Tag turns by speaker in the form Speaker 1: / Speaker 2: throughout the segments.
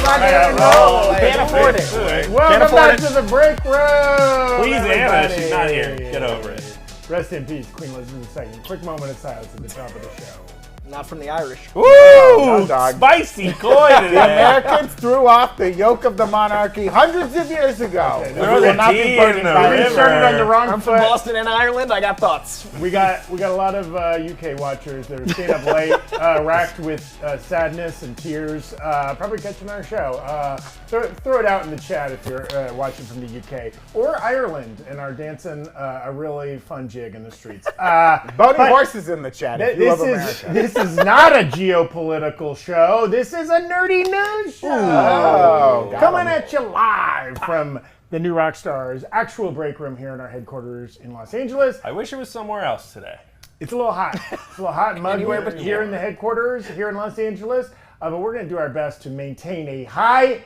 Speaker 1: not getting roll.
Speaker 2: Can't afford it.
Speaker 1: Welcome back to the break room.
Speaker 3: Please, Anna, she's not here. Get over it.
Speaker 1: Rest in peace, Queen Elizabeth II. Quick moment of silence at the top of the show.
Speaker 2: Not from the Irish.
Speaker 3: Woo!
Speaker 1: No, dog.
Speaker 3: Spicy coin today.
Speaker 4: The Americans threw off the yoke of the monarchy hundreds of years ago.
Speaker 3: Throw the tea in the
Speaker 1: We
Speaker 3: river.
Speaker 1: started on the wrong
Speaker 2: I'm
Speaker 1: foot.
Speaker 2: from Boston and Ireland. I got thoughts.
Speaker 1: We got a lot of UK watchers that are staying up late, racked with sadness and tears, probably catching our show. Throw it out in the chat if you're watching from the UK or Ireland and are dancing a really fun jig in the streets.
Speaker 4: Bony horses in the chat. If you love America.
Speaker 1: This is not a geopolitical show. This is a nerdy news show. Coming at you live from the new Rockstars actual break room here in our headquarters in Los Angeles.
Speaker 3: I wish it was somewhere else today.
Speaker 1: It's a little hot. It's a little hot and muggy here in the headquarters here in Los Angeles. But we're going to do our best to maintain a high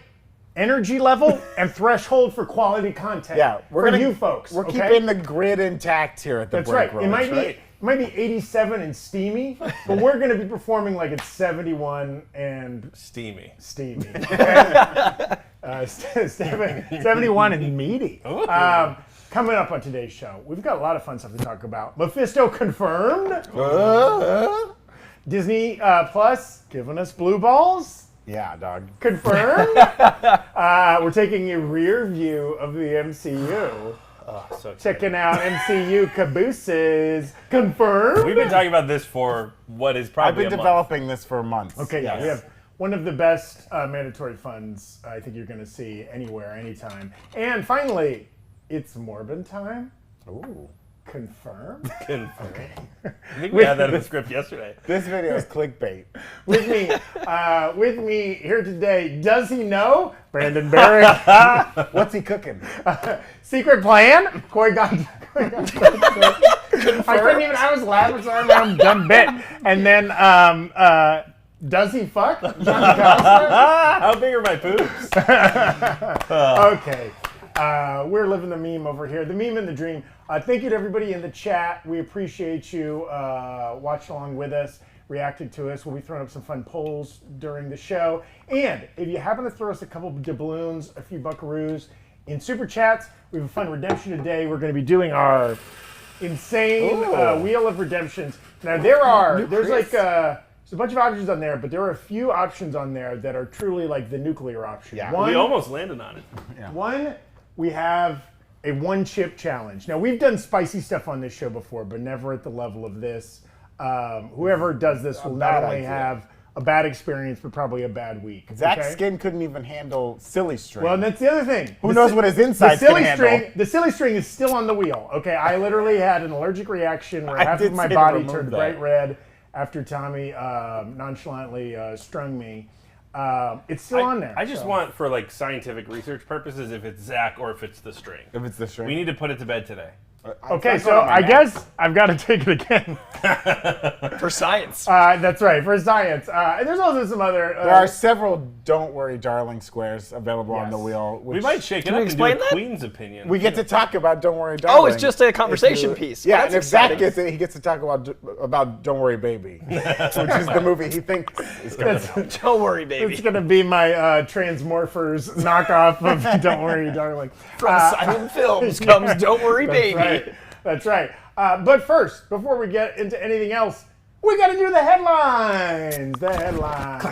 Speaker 1: energy level and threshold for quality content.
Speaker 4: Yeah,
Speaker 1: for you folks.
Speaker 4: We're
Speaker 1: okay?
Speaker 4: keeping the grid intact here at the
Speaker 1: That's
Speaker 4: break
Speaker 1: right.
Speaker 4: room.
Speaker 1: It might be 87 and steamy, but we're going to be performing like it's 71 and
Speaker 3: Steamy.
Speaker 1: Okay? 71 and meaty. Coming up on today's show, we've got a lot of fun stuff to talk about. Mephisto confirmed. Disney Plus giving us blue balls.
Speaker 4: Yeah, dog.
Speaker 1: Confirmed. We're taking a rear view of the MCU.
Speaker 3: Oh, so excited.
Speaker 1: Checking out MCU cabooses. Confirmed.
Speaker 3: We've been talking about this for what is
Speaker 4: I've
Speaker 3: probably
Speaker 4: been
Speaker 3: a
Speaker 4: developing this for months.
Speaker 1: Okay, yeah,
Speaker 3: Yes.
Speaker 1: we have one of the best mandatory funds I think you're going to see anywhere, anytime. And finally, it's Morbin time.
Speaker 4: Ooh.
Speaker 1: Confirmed.
Speaker 3: month. Okay. I think we had that in the script yesterday.
Speaker 4: This video is clickbait.
Speaker 1: With me here today, does he know? Brandon Barrick.
Speaker 4: What's he cooking?
Speaker 1: Secret plan? Coy got. I couldn't even. I was laughing so hard I'm dumb bit. And then, does he fuck? John Costa?
Speaker 3: How big are my poops?
Speaker 1: Okay. We're living the meme over here. The meme and the dream. Thank you to everybody in the chat. We appreciate you watching along with us, reacting to us. We'll be throwing up some fun polls during the show. And if you happen to throw us a couple of doubloons, a few buckaroos in Super Chats, we have a fun redemption today. We're going to be doing our insane Wheel of Redemptions. Now, there's a bunch of options on there, but there are a few options on there that are truly like the nuclear option.
Speaker 4: Yeah.
Speaker 3: We almost landed on it.
Speaker 1: One, we have a one-chip challenge. Now, we've done spicy stuff on this show before, but never at the level of this. Whoever does this will not only have a bad experience, but probably a bad week.
Speaker 4: Zach's
Speaker 1: okay?
Speaker 4: skin couldn't even handle silly string.
Speaker 1: Well, and that's the other thing.
Speaker 4: Who knows what his insides can handle?
Speaker 1: The silly string is still on the wheel. Okay, I literally had an allergic reaction where half
Speaker 4: did
Speaker 1: of my
Speaker 4: say to
Speaker 1: body
Speaker 4: remove
Speaker 1: turned
Speaker 4: that.
Speaker 1: bright red after Tommy nonchalantly strung me. It's still on there.
Speaker 3: I just want, for like scientific research purposes, if it's Zach or if it's the string.
Speaker 4: If it's the string.
Speaker 3: We need to put it to bed today.
Speaker 1: Okay, so I guess I've got to take it again.
Speaker 2: For science.
Speaker 1: That's right, for science. And there's also some other...
Speaker 4: There are several Don't Worry Darling squares available on the
Speaker 1: Yes.
Speaker 4: wheel.
Speaker 3: We might shake it up
Speaker 2: you
Speaker 3: and do
Speaker 2: explain
Speaker 3: a
Speaker 2: that?
Speaker 3: Queen's opinion.
Speaker 4: We get to talk about Don't Worry Darling.
Speaker 2: Oh, it's just a conversation piece.
Speaker 4: Yeah,
Speaker 2: Well,
Speaker 4: and
Speaker 2: that's
Speaker 4: if Zach
Speaker 2: exciting.
Speaker 4: gets it, he gets to talk about Don't Worry Baby, which is the movie he thinks is going to be.
Speaker 2: Don't worry, baby.
Speaker 1: It's going to be my Transmorphers knockoff of Don't Worry, Darling.
Speaker 2: From Silent Films comes Don't Worry, Baby.
Speaker 1: Right. That's right. But first, before we get into anything else, we got to do the headlines. The headlines.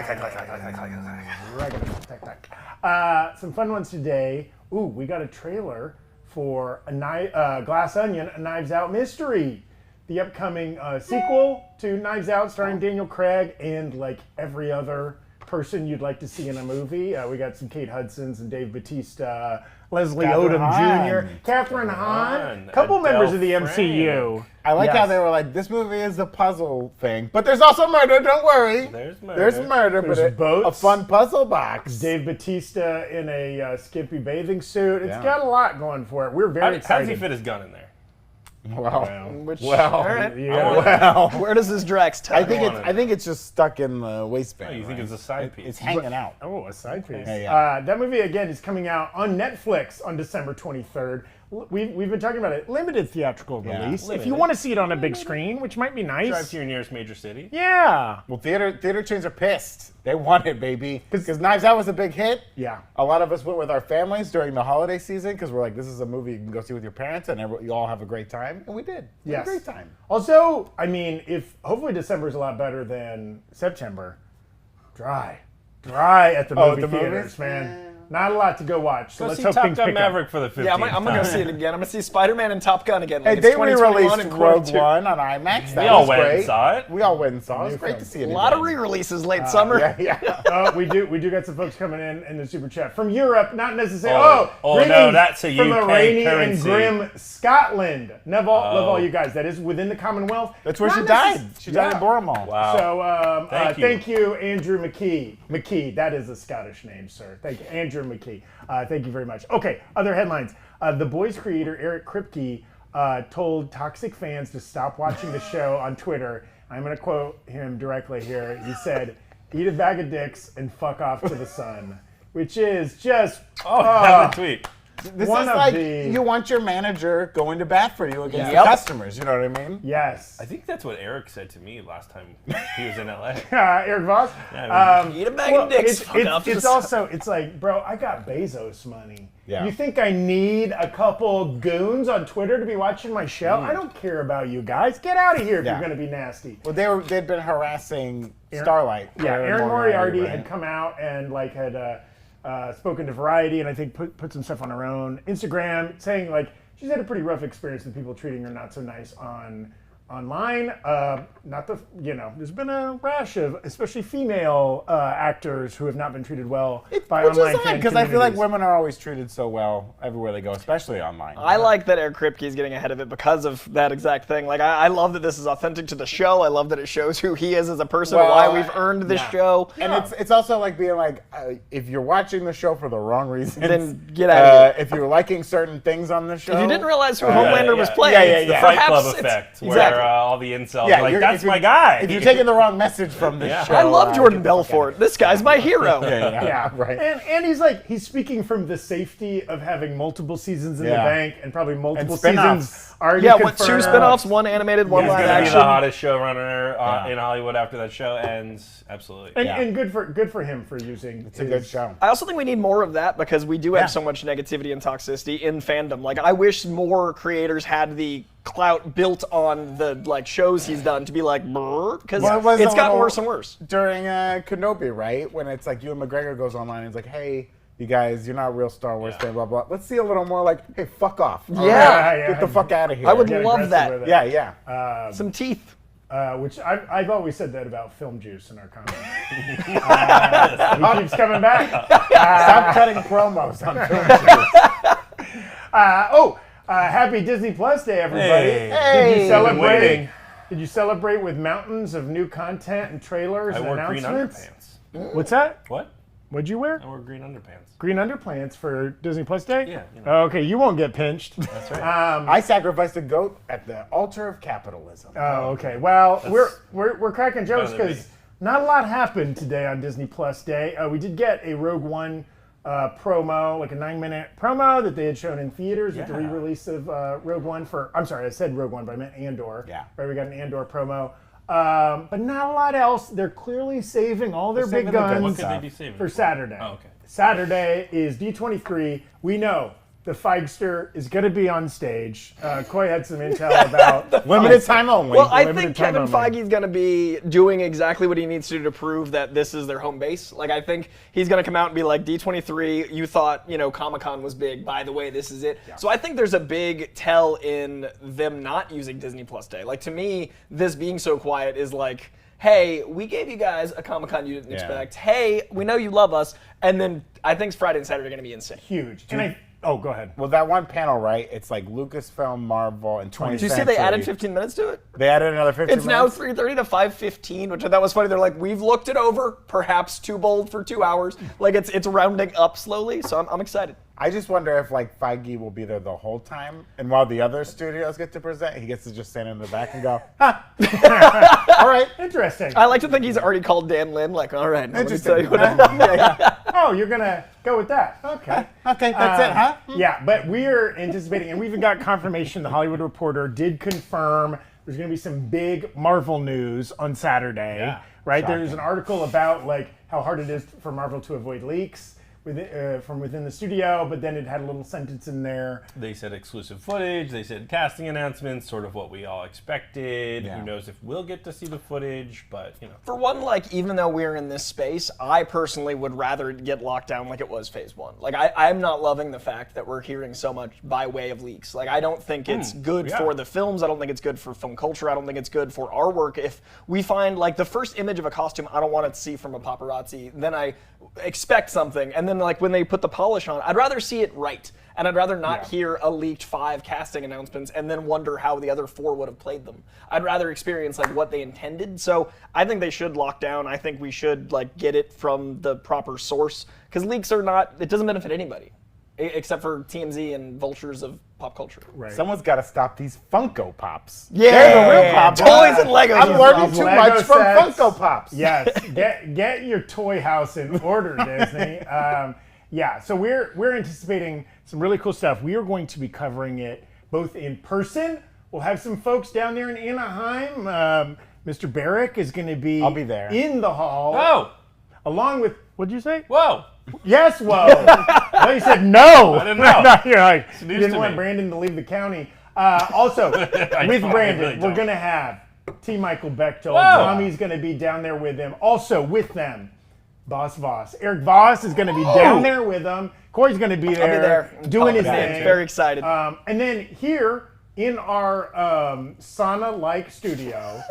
Speaker 1: Some fun ones today. Ooh, we got a trailer for Glass Onion, a Knives Out mystery. The upcoming sequel to Knives Out starring Daniel Craig and like every other person you'd like to see in a movie. We got some Kate Hudsons and Dave Bautista, Leslie
Speaker 4: Catherine
Speaker 1: Odom
Speaker 4: Hahn.
Speaker 1: Jr., Catherine Hahn,
Speaker 3: Hahn,
Speaker 1: a couple
Speaker 3: Adele
Speaker 1: members of the
Speaker 3: Frank.
Speaker 1: MCU.
Speaker 4: I like how they were like, this movie is a puzzle thing, but there's also murder, don't worry.
Speaker 3: There's murder.
Speaker 4: There's murder, but
Speaker 1: There's boats.
Speaker 4: a fun puzzle box.
Speaker 1: Dave Bautista in a skimpy bathing suit. It's got a lot going for it. We're very
Speaker 3: How does
Speaker 1: excited.
Speaker 3: he fit his gun in there?
Speaker 4: Well,
Speaker 2: All right.
Speaker 4: well.
Speaker 2: Where does this Drax tie?
Speaker 4: I think it's just stuck in the waistband.
Speaker 3: Oh, you think
Speaker 4: right?
Speaker 3: it's a side piece?
Speaker 4: It's hanging out.
Speaker 1: Oh, a side piece.
Speaker 4: Yeah.
Speaker 1: That movie, again, is coming out on Netflix on December 23rd. we've been talking about it. Limited theatrical release. If you
Speaker 3: limited.
Speaker 1: want to see it on a big screen, which might be nice.
Speaker 3: Drive to your nearest major city.
Speaker 1: Yeah.
Speaker 4: Well, theater chains are pissed. They want it, baby. Because Knives Out was a big hit.
Speaker 1: Yeah.
Speaker 4: A lot of us went with our families during the holiday season because we're like, this is a movie you can go see with your parents and you all have a great time. And we did. We had a great time.
Speaker 1: Also, I mean, if hopefully December is a lot better than September, dry at the movie theaters,
Speaker 4: movies?
Speaker 1: man. Not a lot to go watch. So
Speaker 3: Go
Speaker 1: let's
Speaker 3: see
Speaker 1: hope
Speaker 3: Top
Speaker 1: things
Speaker 3: Gun
Speaker 1: pick
Speaker 3: Maverick
Speaker 1: up.
Speaker 3: for the 15th
Speaker 2: Yeah, I'm gonna go see it again. I'm gonna see Spider-Man and Top Gun again.
Speaker 4: Hey,
Speaker 2: Like
Speaker 4: they
Speaker 2: it's 2021
Speaker 4: re-released
Speaker 2: and quarter
Speaker 4: Rogue
Speaker 2: two.
Speaker 4: One on IMAX. That
Speaker 3: We all
Speaker 4: was
Speaker 3: went
Speaker 4: great.
Speaker 3: and saw it.
Speaker 4: We all went and saw it. It was
Speaker 1: New
Speaker 4: great
Speaker 1: film.
Speaker 4: to see it
Speaker 2: A lot of
Speaker 4: again.
Speaker 2: re-releases late summer.
Speaker 4: Yeah.
Speaker 1: We do got some folks coming in the super chat from Europe, not necessarily.
Speaker 3: Oh,
Speaker 1: greetings
Speaker 3: no, that's a
Speaker 1: from
Speaker 3: UK
Speaker 1: a rainy
Speaker 3: currency.
Speaker 1: and grim Scotland. Love all you guys. That is within the Commonwealth.
Speaker 4: That's where
Speaker 1: Not
Speaker 4: she died.
Speaker 1: necess-
Speaker 4: She died
Speaker 1: Yeah.
Speaker 4: in Boremal.
Speaker 3: Wow.
Speaker 1: So
Speaker 3: Thank you.
Speaker 1: thank you, Andrew McKee. McKee, that is a Scottish name, sir. Thank you, Andrew McKee. Thank you very much. Okay, other headlines. The Boys creator Eric Kripke told toxic fans to stop watching the show on Twitter. I'm going to quote him directly here. He said, "Eat a bag of dicks and fuck off to the sun," which is just
Speaker 3: Have a tweet.
Speaker 4: This
Speaker 1: one
Speaker 4: is
Speaker 1: of
Speaker 4: like
Speaker 1: the-
Speaker 4: you want your manager going to bat for you against
Speaker 2: Yep.
Speaker 4: the customers. You know what I mean?
Speaker 1: yes.
Speaker 3: I think that's what Eric said to me last time he was in LA.
Speaker 1: Eric Voss.
Speaker 2: Eat a bag of dicks. Fuck off to the
Speaker 1: It's
Speaker 2: sun.
Speaker 1: also, it's like, bro, I got Bezos money.
Speaker 4: Yeah.
Speaker 1: You think I need a couple goons on Twitter to be watching my show? I don't care about you guys. Get out of here if
Speaker 4: Yeah.
Speaker 1: you're going to be nasty.
Speaker 4: Well, they'd been harassing Starlight.
Speaker 1: Yeah, Aaron
Speaker 4: Moriarty,
Speaker 1: Moriarty
Speaker 4: right?
Speaker 1: had come out and like had spoken to Variety and I think put some stuff on her own Instagram saying like she's had a pretty rough experience with people treating her not so nice online. There's been a rash of especially female actors who have not been treated well by
Speaker 4: Which
Speaker 1: online
Speaker 4: is
Speaker 1: fan
Speaker 4: because I feel like
Speaker 1: communities.
Speaker 4: women are always treated so well everywhere they go, especially online.
Speaker 2: I like that Eric Kripke is getting ahead of it because of that exact thing. Like, I love that this is authentic to the show. I love that it shows who he is as a person,
Speaker 4: Well,
Speaker 2: why we've earned this
Speaker 1: yeah.
Speaker 2: show.
Speaker 4: And it's also like being like, if you're watching the show for the wrong reasons,
Speaker 2: Then get out of here.
Speaker 4: If you're liking certain things on the show,
Speaker 2: If you didn't realize who Homelander was playing,
Speaker 4: Yeah,
Speaker 3: The
Speaker 4: yeah.
Speaker 3: Fight Club
Speaker 2: perhaps
Speaker 3: effect, where
Speaker 2: exactly.
Speaker 3: all the incels
Speaker 4: Yeah,
Speaker 3: are like,
Speaker 4: you're-
Speaker 3: that's
Speaker 4: if you're-
Speaker 3: my guy.
Speaker 4: If you're taking the wrong message from the
Speaker 3: Yeah.
Speaker 4: show,
Speaker 2: I love Jordan
Speaker 4: get the fuck out
Speaker 2: Belfort. This guy's my hero.
Speaker 1: Yeah,
Speaker 4: right.
Speaker 1: And he's speaking from the safety of having multiple seasons in the
Speaker 4: Yeah.
Speaker 1: bank and probably multiple
Speaker 4: spin-offs.
Speaker 1: seasons already
Speaker 2: Yeah, what,
Speaker 1: confirmed.
Speaker 2: 2 spinoffs, 1 animated, 1
Speaker 3: He's
Speaker 2: live
Speaker 3: going to be
Speaker 2: action.
Speaker 3: the hottest showrunner
Speaker 4: Yeah.
Speaker 3: in Hollywood after that show ends. Absolutely.
Speaker 1: And,
Speaker 4: Yeah.
Speaker 1: and good for him for using.
Speaker 4: It's a good show.
Speaker 2: I also think we need more of that because we do have
Speaker 4: Yeah.
Speaker 2: so much negativity and toxicity in fandom. Like, I wish more creators had the clout built on the like shows he's done to be like, because
Speaker 4: Well, it was
Speaker 2: it's
Speaker 4: a
Speaker 2: gotten
Speaker 4: little-
Speaker 2: worse and worse.
Speaker 4: During Kenobi, right? When it's like Ewan McGregor goes online and he's like, hey, you guys, you're not real Star Wars fan, blah, blah. Let's see a little more like, hey, fuck off. All
Speaker 2: Yeah.
Speaker 4: right? Get the fuck out of here.
Speaker 2: I would
Speaker 1: Get
Speaker 2: love
Speaker 1: aggressive
Speaker 2: that.
Speaker 1: with it.
Speaker 4: Yeah, yeah.
Speaker 2: Some teeth.
Speaker 1: Which I've always said that about film juice in our comments. He keeps coming back.
Speaker 4: Stop cutting promos on film.
Speaker 1: Happy Disney Plus Day, everybody!
Speaker 3: Hey.
Speaker 1: Did you celebrate?
Speaker 3: waiting.
Speaker 1: Did you celebrate with mountains of new content and trailers
Speaker 3: I
Speaker 1: and
Speaker 3: wore green
Speaker 1: announcements?
Speaker 3: underpants.
Speaker 1: What's that?
Speaker 3: What?
Speaker 1: What'd you wear?
Speaker 3: I wore green underpants.
Speaker 1: Green underpants for Disney Plus Day?
Speaker 3: Yeah, you
Speaker 1: Oh, okay, you won't get pinched.
Speaker 3: That's right.
Speaker 4: I sacrificed a goat at the altar of capitalism.
Speaker 1: Oh, okay. Well, we're cracking jokes
Speaker 3: better than
Speaker 1: because not a lot happened today on Disney Plus Day. We did get a Rogue One promo, like a 9-minute promo that they had shown in theaters with the
Speaker 3: Yeah.
Speaker 1: re-release of Rogue One for. I'm sorry, I said Rogue One, but I meant Andor.
Speaker 4: Yeah.
Speaker 1: Right, we got an Andor promo, but not a lot else. They're clearly saving all their
Speaker 4: They're
Speaker 1: big
Speaker 4: saving the good
Speaker 1: guns
Speaker 3: What could they be saving
Speaker 1: for Saturday.
Speaker 3: Oh, okay.
Speaker 1: Saturday is D23. We know the Feigster is going to be on stage. Coy had some intel about
Speaker 4: Limited time only.
Speaker 2: Well, I
Speaker 1: limited
Speaker 2: think
Speaker 1: time
Speaker 2: Kevin
Speaker 1: only.
Speaker 2: Feige's going to be doing exactly what he needs to do to prove that this is their home base. Like, I think he's going to come out and be like, D23, you thought, Comic-Con was big. By the way, this is it. Yeah. So I think there's a big tell in them not using Disney Plus Day. Like, to me, this being so quiet is like, hey, we gave you guys a Comic-Con you didn't expect. Hey, we know you love us. And then I think Friday and Saturday are going to be insane.
Speaker 1: huge. Go ahead.
Speaker 4: Well, that one panel, right? It's like Lucasfilm, Marvel, and 20th
Speaker 2: Did you see
Speaker 4: Century.
Speaker 2: they added 15 minutes to it?
Speaker 4: They added another 15
Speaker 2: It's now
Speaker 4: minutes?
Speaker 2: 3:30 to 5:15, which I thought was funny. They're like, we've looked it over, perhaps too bold for 2 hours. Like it's rounding up slowly, so I'm excited.
Speaker 4: I just wonder if like Feige will be there the whole time, and while the other studios get to present, he gets to just stand in the back and go, "Ha, all right,
Speaker 1: Interesting.
Speaker 2: I like to think he's already called Dan Lin. Like, all right, now let me
Speaker 4: Interesting.
Speaker 2: tell you what I
Speaker 1: Oh, you're gonna go with that? Okay.
Speaker 4: okay, that's it, huh?"
Speaker 1: Yeah, but we're anticipating, and we even got confirmation. The Hollywood Reporter did confirm there's going to be some big Marvel news on Saturday.
Speaker 4: Yeah,
Speaker 1: right?
Speaker 4: shocking.
Speaker 1: There's an article about like how hard it is for Marvel to avoid leaks from within the studio, but then it had a little sentence in there.
Speaker 3: They said exclusive footage. They said casting announcements, sort of what we all expected.
Speaker 4: Yeah.
Speaker 3: Who knows if we'll get to see the footage, but you know.
Speaker 2: For one, like, even though we're in this space, I personally would rather get locked down like it was Phase 1. Like, I'm not loving the fact that we're hearing so much by way of leaks. Like, I don't think it's good for the films. I don't think it's good for film culture. I don't think it's good for our work. If we find, like, the first image of a costume I don't want to see from a paparazzi, then I expect something. And then, like, when they put the polish on, I'd rather see it right. And I'd rather not hear a leaked 5 casting announcements and then wonder how the other 4 would have played them. I'd rather experience like what they intended. So I think they should lock down. I think we should like get it from the proper source, because leaks are not, it doesn't benefit anybody except for TMZ and vultures of pop culture.
Speaker 1: Right.
Speaker 4: Someone's got to stop these Funko Pops.
Speaker 2: Yeah,
Speaker 4: They're the real problem.
Speaker 2: toys and Legos.
Speaker 4: I'm learning too
Speaker 1: Lego
Speaker 4: much from
Speaker 1: sets.
Speaker 4: Funko Pops.
Speaker 1: Yes, get your toy house in order, Disney. Yeah, so we're anticipating some really cool stuff. We are going to be covering it both in person. We'll have some folks down there in Anaheim. Mr. Barrick is going to be.
Speaker 4: I'll be there.
Speaker 1: In the hall.
Speaker 3: Oh,
Speaker 1: Along with, what'd you say?
Speaker 3: whoa!
Speaker 1: Yes, whoa. Well, you said no.
Speaker 3: I didn't know.
Speaker 1: No, you're like,
Speaker 3: It's
Speaker 1: you
Speaker 3: news
Speaker 1: didn't
Speaker 3: to
Speaker 1: want
Speaker 3: me.
Speaker 1: Brandon to leave the county. Also, with
Speaker 3: really
Speaker 1: Brandon, we're
Speaker 3: don't.
Speaker 1: going to have T. Michael Bechtold.
Speaker 3: Whoa.
Speaker 1: Tommy's going to be down there with him. Also with them, Boss Voss. Eric Voss is going to be down there with them. Corey's going to be there.
Speaker 2: I'll be there.
Speaker 1: Doing his
Speaker 2: Man,
Speaker 1: thing.
Speaker 2: very excited.
Speaker 1: And then here in our sauna-like studio,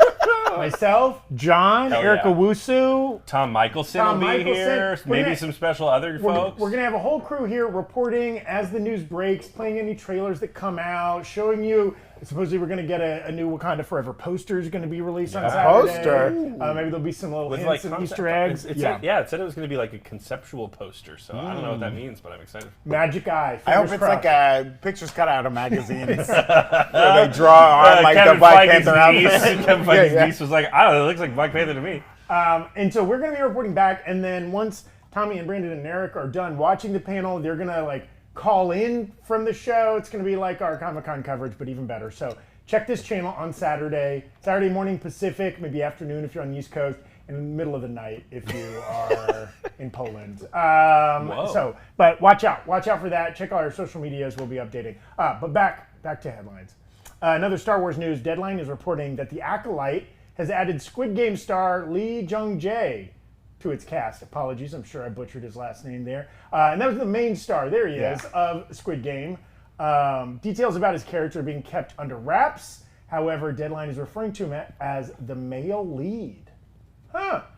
Speaker 1: myself, John,
Speaker 3: Hell
Speaker 1: Erica
Speaker 3: yeah.
Speaker 1: Wusu,
Speaker 3: Tom Michelson
Speaker 1: Tom
Speaker 3: will be
Speaker 1: Michelson.
Speaker 3: here.
Speaker 1: We're
Speaker 3: Maybe
Speaker 1: gonna-
Speaker 3: some special other folks.
Speaker 1: We're going to have a whole crew here reporting as the news breaks, playing any trailers that come out, showing you. Supposedly we're going to get a new Wakanda Forever poster is going to be released on Saturday.
Speaker 4: poster?
Speaker 1: Maybe there'll be some little
Speaker 3: With
Speaker 1: hints
Speaker 3: like
Speaker 1: and
Speaker 3: concept-
Speaker 1: Easter eggs.
Speaker 3: It said, it said it was going to be like a conceptual poster, so I don't know what that means, but I'm excited.
Speaker 1: Magic Eye.
Speaker 4: I hope
Speaker 1: Fingers
Speaker 4: it's
Speaker 1: crossed.
Speaker 4: like pictures cut out of magazines where they draw on like the Black Panther outfit.
Speaker 3: Kevin Feige's niece was like, I don't know, it looks like Black Panther to me.
Speaker 1: And so we're going to be reporting back, and then once Tommy and Brandon and Eric are done watching the panel, they're going to like call in from the show. It's going to be like our Comic-Con coverage, but even better. So check this channel on Saturday morning Pacific, maybe afternoon if you're on the East Coast, and in the middle of the night if you are in Poland. But watch out for that. Check all our social medias. We'll be updating. But back to headlines. Another Star Wars news. Deadline is reporting that The Acolyte has added Squid Game star Lee Jung-jae to its cast. Apologies, I'm sure I butchered his last name there. And that was the main star, there he is, of Squid Game. Details about his character are being kept under wraps. However, Deadline is referring to him as the male lead.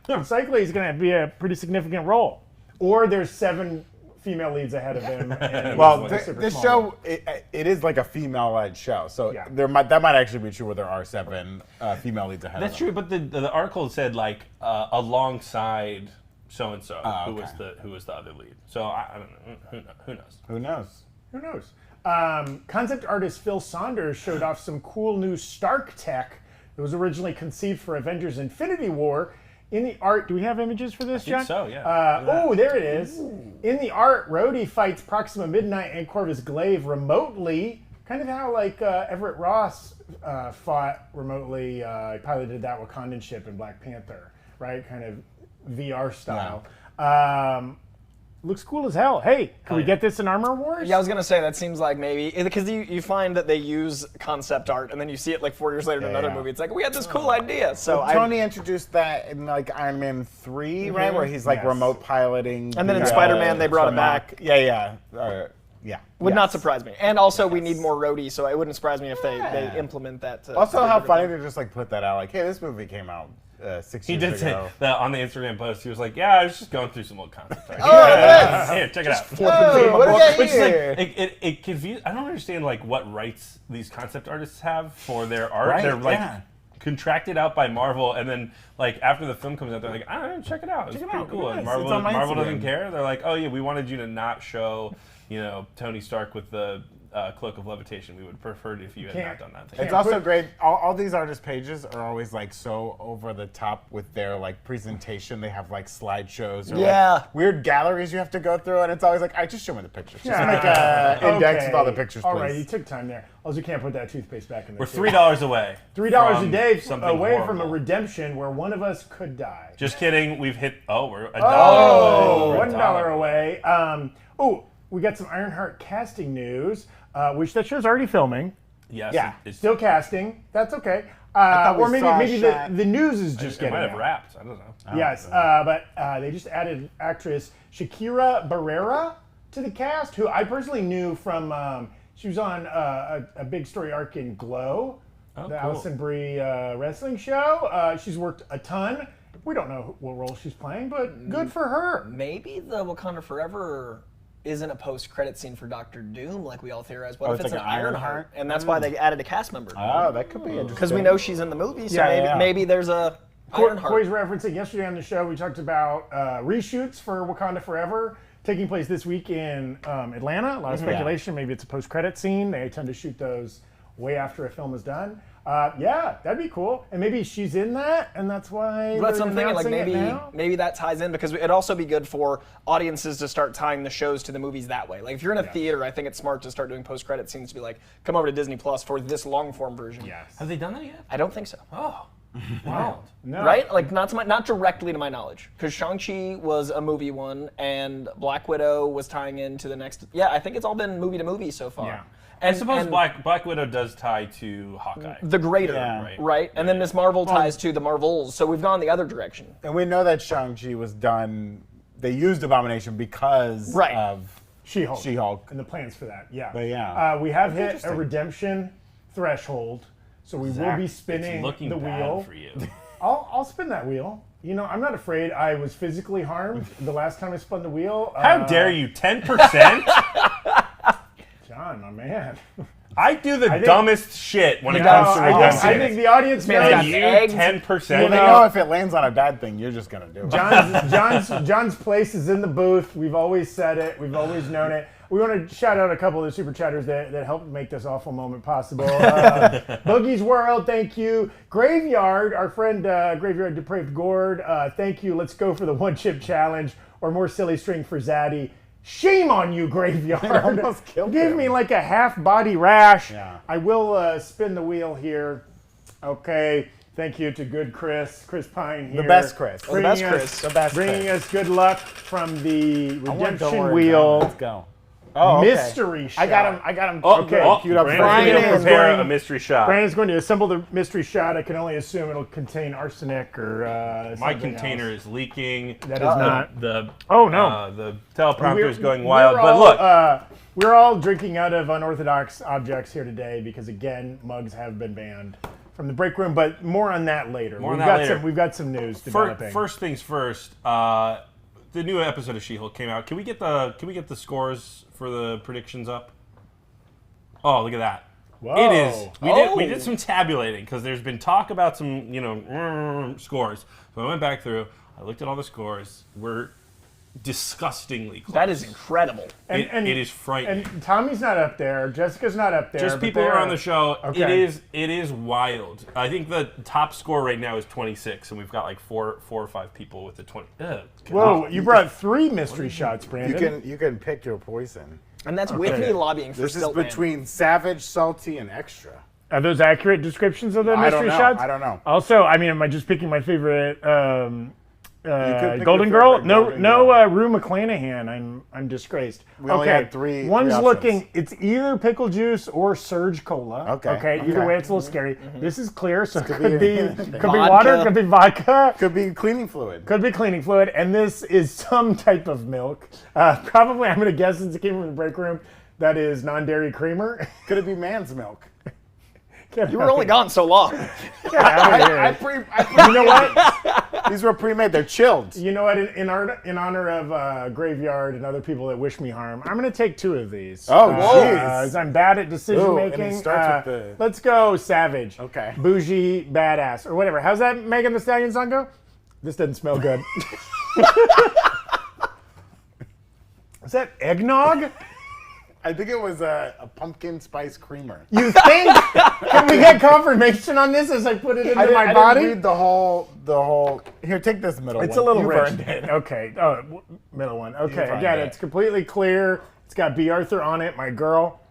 Speaker 1: Most likely he's going to be a pretty significant role. Or there's 7 female leads ahead of him. And
Speaker 4: Well,
Speaker 1: he's super
Speaker 4: this
Speaker 1: small.
Speaker 4: show, it is like a female-led show, so
Speaker 1: Yeah.
Speaker 4: that might actually be true where there are 7 female leads ahead
Speaker 3: That's
Speaker 4: of
Speaker 3: true, but the article said like alongside so and so who was the other lead. So I don't know. Who knows?
Speaker 4: Who knows?
Speaker 1: Who knows? Concept artist Phil Saunders showed off some cool new Stark tech that was originally conceived for Avengers Infinity War. In the art, do we have images for this, John?
Speaker 3: so, yeah.
Speaker 1: Oh, there it is. In the art, Rhodey fights Proxima Midnight and Corvus Glaive remotely. Kind of how like Everett Ross fought remotely. He piloted that Wakandan ship in Black Panther, right? Kind of VR style. Looks cool as hell. Hey, can we get this in Armor Wars?
Speaker 2: Yeah, I was gonna say that seems like maybe because you find that they use concept art and then you see it like 4 years later in another movie. It's like we had this cool idea. So
Speaker 4: Tony introduced that in like Iron Man 3, right, where he's like
Speaker 1: Yes.
Speaker 4: remote piloting.
Speaker 2: And then in
Speaker 4: the,
Speaker 2: Spider-Man, they brought it back.
Speaker 4: Yeah.
Speaker 2: Would not surprise me. And also, we need more Rhodey, so it wouldn't surprise me if they implement that.
Speaker 4: Also, how funny to just like put that out, like, hey, this movie came out 6
Speaker 3: He
Speaker 4: years
Speaker 3: did
Speaker 4: ago.
Speaker 3: say that on the Instagram post. He was like, "Yeah, I was just going through some old concept art. Here, check it out."
Speaker 4: Oh, what do we got
Speaker 3: Which is
Speaker 4: here?
Speaker 3: like it confused. I don't understand like what rights these concept artists have for their art.
Speaker 4: Right,
Speaker 3: They're like
Speaker 4: yeah.
Speaker 3: contracted out by Marvel, and then like after the film comes out, they're like, I don't know, check it out. It's pretty cool. And Marvel doesn't care. They're like, oh yeah, we wanted you to not show, Tony Stark with the cloak of levitation. We would prefer it if you had not done that thing.
Speaker 4: It's also great. All these artist pages are always like so over the top with their like presentation. They have like slideshows or like weird galleries you have to go through, and it's always like, I just show me the pictures. Just make an index with all the pictures, please.
Speaker 1: All right, you took time there. Also, can't put that toothpaste back in there.
Speaker 3: We're $3 away.
Speaker 1: $3 a day away from a redemption where one of us could die.
Speaker 3: Just kidding. We've hit. We're $1
Speaker 1: away. $1 away. We got some Ironheart casting news, which that show's already filming.
Speaker 3: Yes.
Speaker 1: Yeah. It's still casting. That's okay. Or maybe the news is just getting
Speaker 3: out. It might have
Speaker 1: out.
Speaker 3: wrapped. I don't know.
Speaker 1: Yes, but they just added actress Shakira Barrera to the cast, who I personally knew from. She was on a big story arc in Glow, the Allison Brie wrestling show. She's worked a ton. We don't know what role she's playing, but good for her.
Speaker 2: Maybe the Wakanda Forever isn't a post-credit scene for Doctor Doom like we all theorized. What if it's like an Ironheart? And that's why they added a cast member.
Speaker 4: Oh, that could be interesting.
Speaker 2: Because we know she's in the movie, so maybe there's a Ironheart.
Speaker 1: Corey's referencing yesterday on the show, we talked about reshoots for Wakanda Forever taking place this week in Atlanta. A lot of speculation. Maybe it's a post-credit scene. They tend to shoot those way after a film is done. That'd be cool. And maybe she's in that, and that's why
Speaker 2: that's what I'm thinking. Like maybe that ties in, because it'd also be good for audiences to start tying the shows to the movies that way. Like if you're in a theater, I think it's smart to start doing post-credit scenes to be like, come over to Disney Plus for this long-form version.
Speaker 1: Yes.
Speaker 3: Have they done that yet?
Speaker 2: I don't think so.
Speaker 3: Oh. Wow.
Speaker 1: No.
Speaker 2: Right? Like not directly to my knowledge, because Shang-Chi was a movie one, and Black Widow was tying into the next. Yeah, I think it's all been movie to movie so far.
Speaker 1: Yeah.
Speaker 3: And I suppose Black Widow does tie to Hawkeye.
Speaker 2: The greater, right? And then Miss Marvel ties to the Marvels, so we've gone the other direction.
Speaker 4: And we know that Shang-Chi was done. They used Abomination because of She-Hulk.
Speaker 1: And the plans for that,
Speaker 4: But
Speaker 1: we have hit a redemption threshold, so we will be spinning
Speaker 3: looking
Speaker 1: the wheel.
Speaker 3: bad for you.
Speaker 1: I'll spin that wheel. I'm not afraid. I was physically harmed the last time I spun the wheel.
Speaker 3: How dare you? 10%?
Speaker 1: John, my man.
Speaker 3: I do the dumbest shit when it comes to redemption.
Speaker 1: I think the audience knows.
Speaker 3: You 10%.
Speaker 4: Well, they know if it lands on a bad thing, you're just gonna do it.
Speaker 1: John's place is in the booth. We've always said it. We've always known it. We want to shout out a couple of the super chatters that helped make this awful moment possible. Boogie's World, thank you. Graveyard, our friend Graveyard Depraved Gourd, thank you. Let's go for the one chip challenge, or more silly string for Zaddy. Shame on you, Graveyard.
Speaker 4: I almost killed
Speaker 1: Give
Speaker 4: him.
Speaker 1: me like a half body rash.
Speaker 4: Yeah.
Speaker 1: I will spin the wheel here. Okay. Thank you to good Chris Pine here.
Speaker 4: The best Chris.
Speaker 1: Bringing us good luck from the redemption
Speaker 4: Down.
Speaker 1: wheel.
Speaker 4: Let's go. Oh,
Speaker 1: mystery shot.
Speaker 4: I got him.
Speaker 1: Queued up.
Speaker 3: Brandon's going to prepare a mystery shot.
Speaker 1: Brandon's going to assemble the mystery shot. I can only assume it'll contain arsenic or
Speaker 3: my container is leaking.
Speaker 1: That is not.
Speaker 3: The teleprompter is going wild. But look.
Speaker 1: We're all drinking out of unorthodox objects here today because, again, mugs have been banned from the break room. But more on that later. We've got some news developing.
Speaker 3: First things first. The new episode of She-Hulk came out. Can we get the scores for the predictions up? Oh, look at that!
Speaker 1: Whoa.
Speaker 3: It is. We did some tabulating because there's been talk about some scores. So I went back through. I looked at all the scores. We're disgustingly close.
Speaker 2: That is incredible.
Speaker 3: It is frightening.
Speaker 1: And Tommy's not up there. Jessica's not up there.
Speaker 3: Just people who are on the show.
Speaker 1: Okay.
Speaker 3: It is wild. I think the top score right now is 26, and we've got like four or five people with the 20.
Speaker 1: Whoa! You brought 3 mystery shots, Brandon.
Speaker 4: You can pick your poison.
Speaker 2: And that's with me lobbying for
Speaker 4: This is
Speaker 2: Stiltman.
Speaker 4: between savage, salty, and extra.
Speaker 1: Are those accurate descriptions of the mystery shots?
Speaker 4: I don't know.
Speaker 1: Also, am I just picking my favorite
Speaker 4: pick
Speaker 1: Golden
Speaker 4: your
Speaker 1: Girl?
Speaker 4: favorite
Speaker 1: No,
Speaker 4: Golden
Speaker 1: no,
Speaker 4: Girl.
Speaker 1: Rue McClanahan. I'm disgraced.
Speaker 4: We only had three
Speaker 1: One's
Speaker 4: options.
Speaker 1: looking. It's either pickle juice or Surge Cola.
Speaker 4: Okay.
Speaker 1: Either way, it's a little scary. This is clear, so it could
Speaker 4: be
Speaker 1: be
Speaker 4: anything.
Speaker 1: water, could be vodka.
Speaker 4: Could be cleaning fluid.
Speaker 1: Could be cleaning fluid, and this is some type of milk. Probably, I'm going to guess since it came from the break room, that is non-dairy creamer.
Speaker 4: Could it be man's milk?
Speaker 2: You were only gone so long.
Speaker 1: Get out of here.
Speaker 4: I
Speaker 1: You know what?
Speaker 4: These were pre-made. They're chilled.
Speaker 1: You know what? In honor of Graveyard and other people that wish me harm, I'm going to take 2 of these.
Speaker 4: Oh, jeez.
Speaker 1: I'm bad at decision making.
Speaker 4: And it starts with the...
Speaker 1: Let's go Savage.
Speaker 4: Okay.
Speaker 1: Bougie, badass, or whatever. How's that Megan Thee Stallion song go? This doesn't smell good. Is that eggnog?
Speaker 4: I think it was a pumpkin spice creamer.
Speaker 1: You think? Can we get confirmation on this as I put it into my body?
Speaker 4: I didn't read the whole. Here, take this middle one.
Speaker 1: It's a little
Speaker 4: You've
Speaker 1: rich.
Speaker 4: earned it.
Speaker 1: Okay. Oh, middle one. Okay.
Speaker 4: You've
Speaker 1: Again,
Speaker 4: earned it.
Speaker 1: it's completely clear. It's got B. Arthur on it, my girl.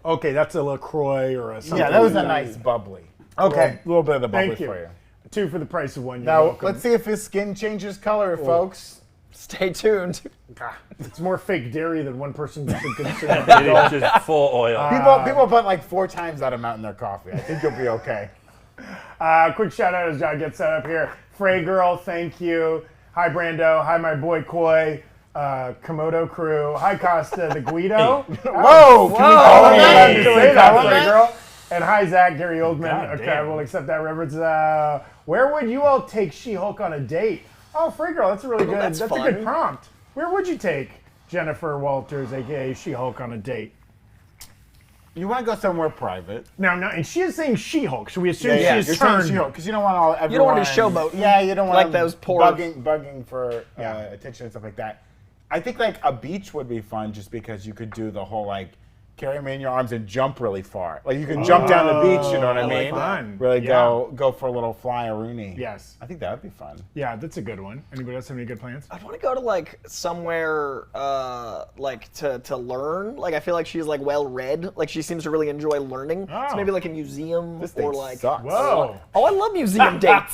Speaker 1: Okay, that's a LaCroix or a something.
Speaker 4: Yeah, that was a nice bubbly.
Speaker 1: Okay.
Speaker 4: A little bit of the bubbly
Speaker 1: Thank you.
Speaker 4: for you.
Speaker 1: 2 for the price of 1. You're
Speaker 4: Now,
Speaker 1: welcome.
Speaker 4: let's see if his skin changes color, folks.
Speaker 2: Stay tuned.
Speaker 1: It's more fake dairy than one person should consume.
Speaker 3: It is just full oil.
Speaker 4: People put like 4 times that amount in their coffee. I think you'll be okay.
Speaker 1: Quick shout out as John gets set up here. Frey Girl, thank you. Hi Brando. Hi my boy Koi. Komodo crew. Hi Costa the Guido.
Speaker 4: Whoa! Can we call him that?
Speaker 1: Can we
Speaker 4: Can we
Speaker 1: say that,
Speaker 4: call him
Speaker 1: Frey
Speaker 4: that?
Speaker 1: Girl? And hi Zach, Gary Oldman.
Speaker 3: God
Speaker 1: Okay,
Speaker 3: damn.
Speaker 1: we'll accept that reference. Where would you all take She-Hulk on a date? Oh, Frey Girl, that's a really good.
Speaker 2: that's
Speaker 1: That's a good
Speaker 2: fun.
Speaker 1: prompt. Where would you take Jennifer Walters, aka She-Hulk, on a date?
Speaker 4: You want to go somewhere private.
Speaker 1: Now, and she is saying She-Hulk. Should we assume
Speaker 2: Yeah,
Speaker 1: she's
Speaker 4: You're saying
Speaker 1: turned?
Speaker 4: She-Hulk because you don't want everyone.
Speaker 2: You don't want to showboat.
Speaker 4: Yeah, you don't want
Speaker 2: Like those poor-
Speaker 4: bugging for attention and stuff like that. I think like a beach would be fun just because you could do the whole like carry me in your arms and jump really far. Like you can jump down the beach, you know what I mean?
Speaker 1: fun.
Speaker 4: Really
Speaker 1: Yeah.
Speaker 4: go for a little fly-a-rooney.
Speaker 1: Yes.
Speaker 4: I think that would be fun.
Speaker 1: Yeah, that's a good one. Anybody else have any good plans?
Speaker 2: I want to go to like somewhere like to learn. Like I feel like she's like well read. Like she seems to really enjoy learning.
Speaker 1: Oh.
Speaker 2: So maybe like a museum
Speaker 4: This
Speaker 2: or
Speaker 4: thing
Speaker 2: like.
Speaker 4: sucks.
Speaker 1: Whoa.
Speaker 2: Oh, I love museum dates.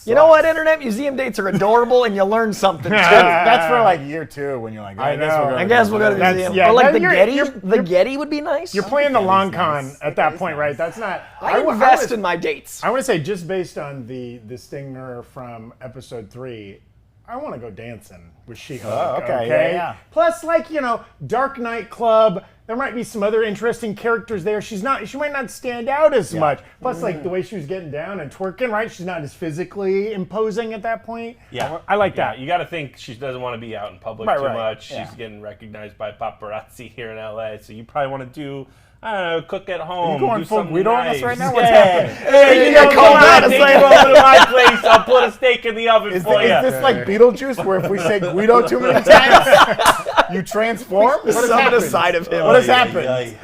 Speaker 2: You know what, Internet? Museum dates are adorable and you learn something.
Speaker 4: That's for like year 2 when you're like,
Speaker 1: I know.
Speaker 2: I guess we'll go to the
Speaker 1: That's-
Speaker 2: museum.
Speaker 1: yeah,
Speaker 2: or like the
Speaker 1: you're-
Speaker 2: Getty.
Speaker 1: you're-
Speaker 2: The Getty would be nice.
Speaker 1: You're playing the long
Speaker 4: Getty's
Speaker 1: con
Speaker 4: nice.
Speaker 1: at that
Speaker 4: Getty's
Speaker 1: point,
Speaker 4: nice.
Speaker 1: right? That's not.
Speaker 2: I invest in my dates.
Speaker 1: I want to say just based on the stinger from episode 3, I want to go dancing with She-Hulk.
Speaker 4: Oh, okay, yeah.
Speaker 1: Plus, like Dark Knight Club. There might be some other interesting characters there. She might not stand out as much. Plus, like the way she was getting down and twerking, right? She's not as physically imposing at that point.
Speaker 3: Yeah,
Speaker 1: I like that.
Speaker 3: You got to think she doesn't want to be out in public
Speaker 1: Right,
Speaker 3: too
Speaker 1: right.
Speaker 3: much.
Speaker 4: Yeah.
Speaker 3: She's getting recognized by paparazzi here in LA, so you probably want to do. I don't know, cook at home.
Speaker 4: going
Speaker 3: do
Speaker 4: full
Speaker 3: something
Speaker 4: Guido on
Speaker 3: nice.
Speaker 4: us right now? What's
Speaker 3: Yeah.
Speaker 4: happening?
Speaker 3: Hey, you
Speaker 2: got
Speaker 3: know,
Speaker 2: called
Speaker 3: come
Speaker 2: out
Speaker 3: on,
Speaker 2: to
Speaker 3: take
Speaker 2: say-
Speaker 3: you over to my place. I'll put a steak in the oven
Speaker 4: Is
Speaker 3: for you.
Speaker 4: this like Beetlejuice, where if we say Guido too many times, you transform? What has
Speaker 2: Summon a
Speaker 4: happened?
Speaker 2: side of him.
Speaker 4: What has happened?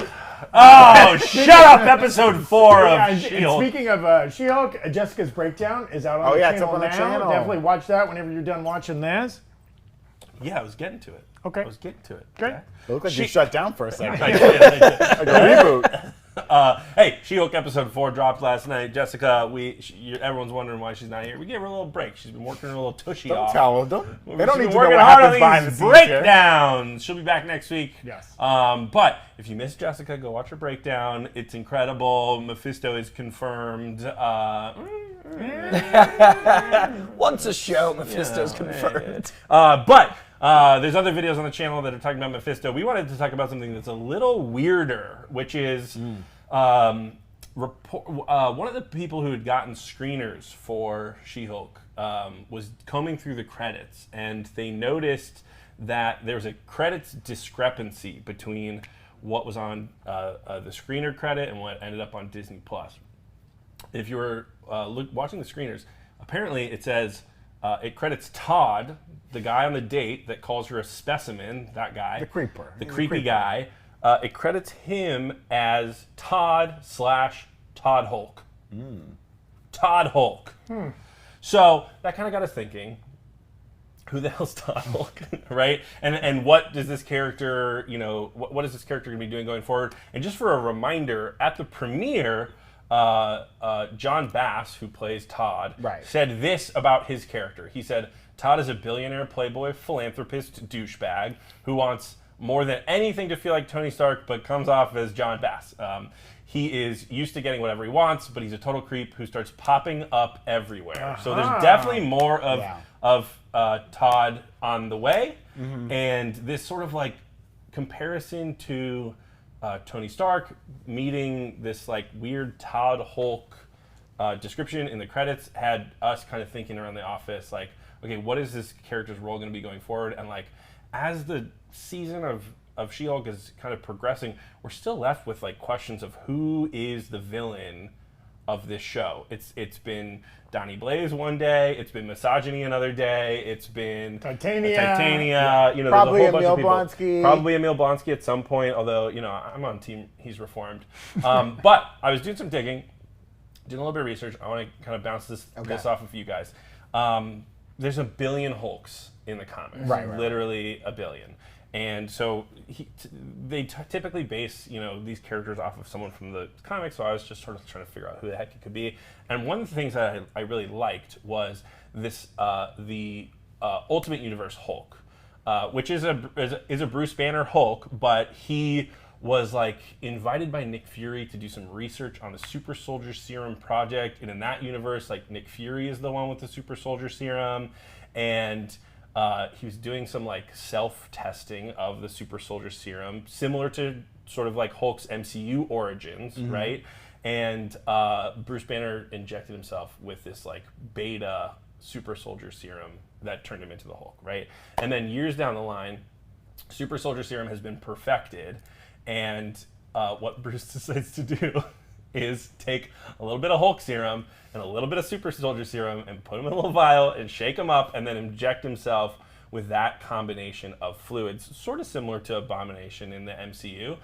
Speaker 3: Oh, shut up! Episode 4
Speaker 1: Yeah,
Speaker 3: of
Speaker 1: and
Speaker 3: She-Hulk.
Speaker 1: speaking of She-Hulk, Jessica's Breakdown is out on
Speaker 4: Oh,
Speaker 1: the
Speaker 4: yeah, it's
Speaker 1: channel
Speaker 4: up on the
Speaker 1: now.
Speaker 4: channel.
Speaker 1: Definitely watch that whenever you're done watching this.
Speaker 3: Yeah, I was getting to it.
Speaker 1: Okay.
Speaker 3: I was getting to it.
Speaker 1: Great.
Speaker 3: Okay.
Speaker 4: It looked like you shut down for a second.
Speaker 3: I did.
Speaker 4: Like a reboot.
Speaker 3: Hey, She-Hulk episode 4 dropped last night. Jessica, everyone's wondering why she's not here. We gave her a little break. She's been working her little tushy
Speaker 4: Don't
Speaker 3: off.
Speaker 4: tell them. They don't
Speaker 3: She's
Speaker 4: need
Speaker 3: been
Speaker 4: to know
Speaker 3: working
Speaker 4: what
Speaker 3: hard
Speaker 4: happens
Speaker 3: on
Speaker 4: behind the
Speaker 3: these
Speaker 4: scenes here.
Speaker 3: breakdowns. She'll be back next week.
Speaker 1: Yes.
Speaker 3: But if you missed Jessica, go watch her breakdown. It's incredible. Mephisto is confirmed.
Speaker 2: Once a show, Mephisto's confirmed.
Speaker 3: But there's other videos on the channel that are talking about Mephisto. We wanted to talk about something that's a little weirder, which is one of the people who had gotten screeners for She-Hulk was combing through the credits, and they noticed that there was a credits discrepancy between what was on the screener credit and what ended up on Disney+. If you were watching the screeners, apparently it says it credits Todd, the guy on the date that calls her a specimen, that guy.
Speaker 4: The creeper.
Speaker 3: The creepy guy. It credits him as Todd/Todd Hulk. Todd Hulk. So that kind of got us thinking, who the hell's Todd Hulk, right? And what does this character, what is this character going to be doing going forward? And just for a reminder, at the premiere, John Bass, who plays Todd, said this about his character. He said, Todd is a billionaire, playboy, philanthropist, douchebag who wants more than anything to feel like Tony Stark, but comes off as John Bass. He is used to getting whatever he wants, but he's a total creep who starts popping up everywhere. So there's definitely more of Todd on the way. And this sort of like comparison to Tony Stark meeting this like weird Todd Hulk description in the credits had us kind of thinking around the office, like, okay, what is this character's role going to be going forward? And like, as the season of She-Hulk is kind of progressing, we're still left with like questions of who is the villain of this show. It's been Donnie Blaze one day, it's been misogyny another day, it's been Titania, you know,
Speaker 4: probably
Speaker 3: there's a whole
Speaker 4: Emil
Speaker 3: bunch of people.
Speaker 4: Blonsky.
Speaker 3: Probably Emil Blonsky at some point, although, you know, I'm on team he's reformed. But I was doing some digging, doing a little bit of research. I want to kind of bounce this off of you guys. There's a billion Hulks in the comics, literally a billion. And so they typically base, you know, these characters off of someone from the comics. So I was just sort of trying to figure out who the heck it could be. And one of the things that I really liked was this the Ultimate Universe Hulk, which is a Bruce Banner Hulk, but he was like invited by Nick Fury to do some research on the Super Soldier Serum project. And in that universe, like Nick Fury is the one with the Super Soldier Serum, and he was doing some like self-testing of the Super Soldier Serum, similar to sort of like Hulk's MCU origins, right? And Bruce Banner injected himself with this like beta Super Soldier Serum that turned him into the Hulk, right? And then years down the line, Super Soldier Serum has been perfected, and what Bruce decides to do is take a little bit of Hulk serum and a little bit of Super Soldier Serum and put them in a little vial and shake them up and then inject himself with that combination of fluids, sort of similar to Abomination in the MCU.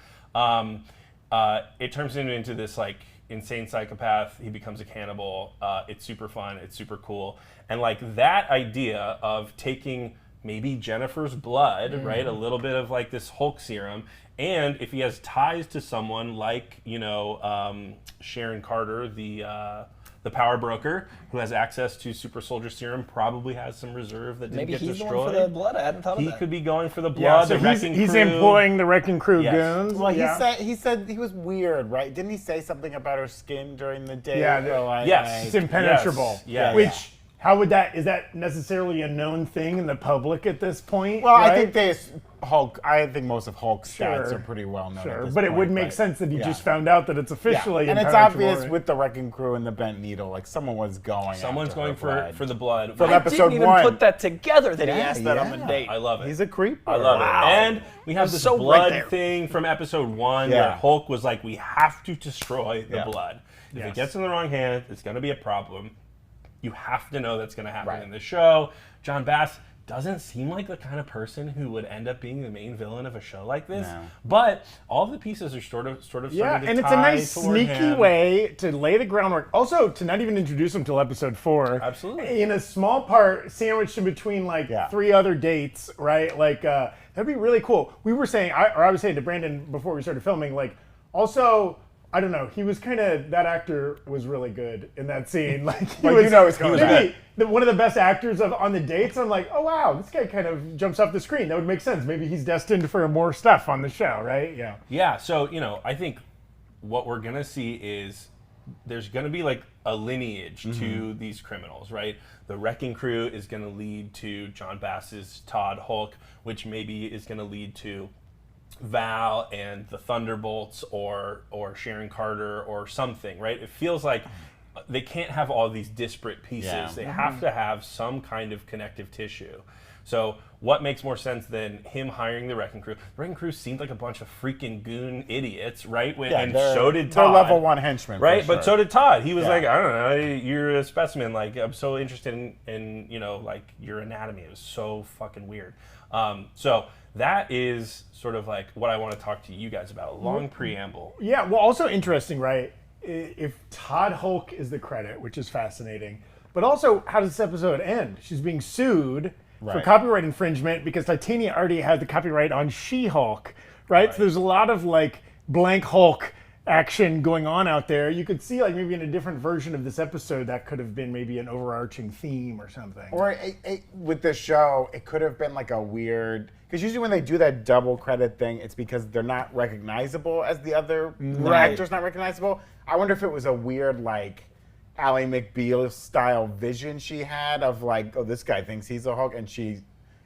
Speaker 3: It turns him into this like insane psychopath. He becomes a cannibal. It's super fun. It's super cool. And like that idea of taking maybe Jennifer's blood, right? A little bit of like this Hulk serum. And if he has ties to someone like, you know, Sharon Carter, the power broker, who has access to Super Soldier Serum, probably has some reserve that didn't get destroyed. Maybe he's going for the blood. I hadn't thought of that. He could be going for the blood.
Speaker 1: Yeah, so he's employing the Wrecking Crew goons.
Speaker 4: Well, he said he was weird, right? Didn't he say something about her skin during the day?
Speaker 1: Yeah,
Speaker 3: yes.
Speaker 1: It's impenetrable.
Speaker 3: Yes.
Speaker 1: Which, how would that, is that necessarily a known thing in the public at this point?
Speaker 4: Well,
Speaker 1: right?
Speaker 4: I think most of Hulk's stats are pretty well known.
Speaker 1: Sure, but it would make sense that he just found out that it's officially
Speaker 4: and it's obvious with the Wrecking Crew and the bent needle, like someone was going.
Speaker 3: Someone's going for the blood.
Speaker 4: From episode 1.
Speaker 2: I didn't even put that together that he asked that on the date.
Speaker 3: I love it.
Speaker 4: He's a creep.
Speaker 3: I love it. And we have this blood thing from episode 1 where Hulk was like, we have to destroy the blood. If it gets in the wrong hand, it's going to be a problem. You have to know that's going to happen in the show. John Bass doesn't seem like the kind of person who would end up being the main villain of a show like this. No. But all the pieces are sort of starting to
Speaker 1: and it's a nice sneaky way to lay the groundwork. Also, to not even introduce him till episode 4.
Speaker 3: Absolutely.
Speaker 1: In a small part, sandwiched in between like 3 other dates, right? Like that'd be really cool. We were saying, I was saying to Brandon before we started filming, like also. I don't know. He was kind of, that actor was really good in that scene. Like he was maybe one of the best actors on the dates. I'm like, oh wow, this guy kind of jumps off the screen. That would make sense. Maybe he's destined for more stuff on the show, right? Yeah.
Speaker 3: Yeah. So I think what we're gonna see is there's gonna be like a lineage to these criminals, right? The Wrecking Crew is gonna lead to John Bass's Todd Hulk, which maybe is gonna lead to Val and the Thunderbolts or Sharon Carter or something, right? It feels like they can't have all these disparate pieces. Yeah. They have to have some kind of connective tissue. So what makes more sense than him hiring the Wrecking Crew? The Wrecking Crew seemed like a bunch of freaking goon idiots, right? And so did Todd.
Speaker 4: They're level 1 henchmen,
Speaker 3: right? But so did Todd. He was like, I don't know, you're a specimen. Like, I'm so interested in like your anatomy. It was so fucking weird. So that is sort of like what I want to talk to you guys about. A long preamble.
Speaker 1: Yeah, well, also interesting, right? If Todd Hulk is the credit, which is fascinating, but also how does this episode end? She's being sued for copyright infringement because Titania already had the copyright on She-Hulk, right? So there's a lot of like blank Hulk action going on out there. You could see like maybe in a different version of this episode that could have been maybe an overarching theme or something.
Speaker 4: Or with this show, it could have been like a weird, because usually when they do that double credit thing, it's because they're not recognizable as the other actor's not recognizable. I wonder if it was a weird like Ally McBeal style vision she had of like, oh, this guy thinks he's a Hulk, and she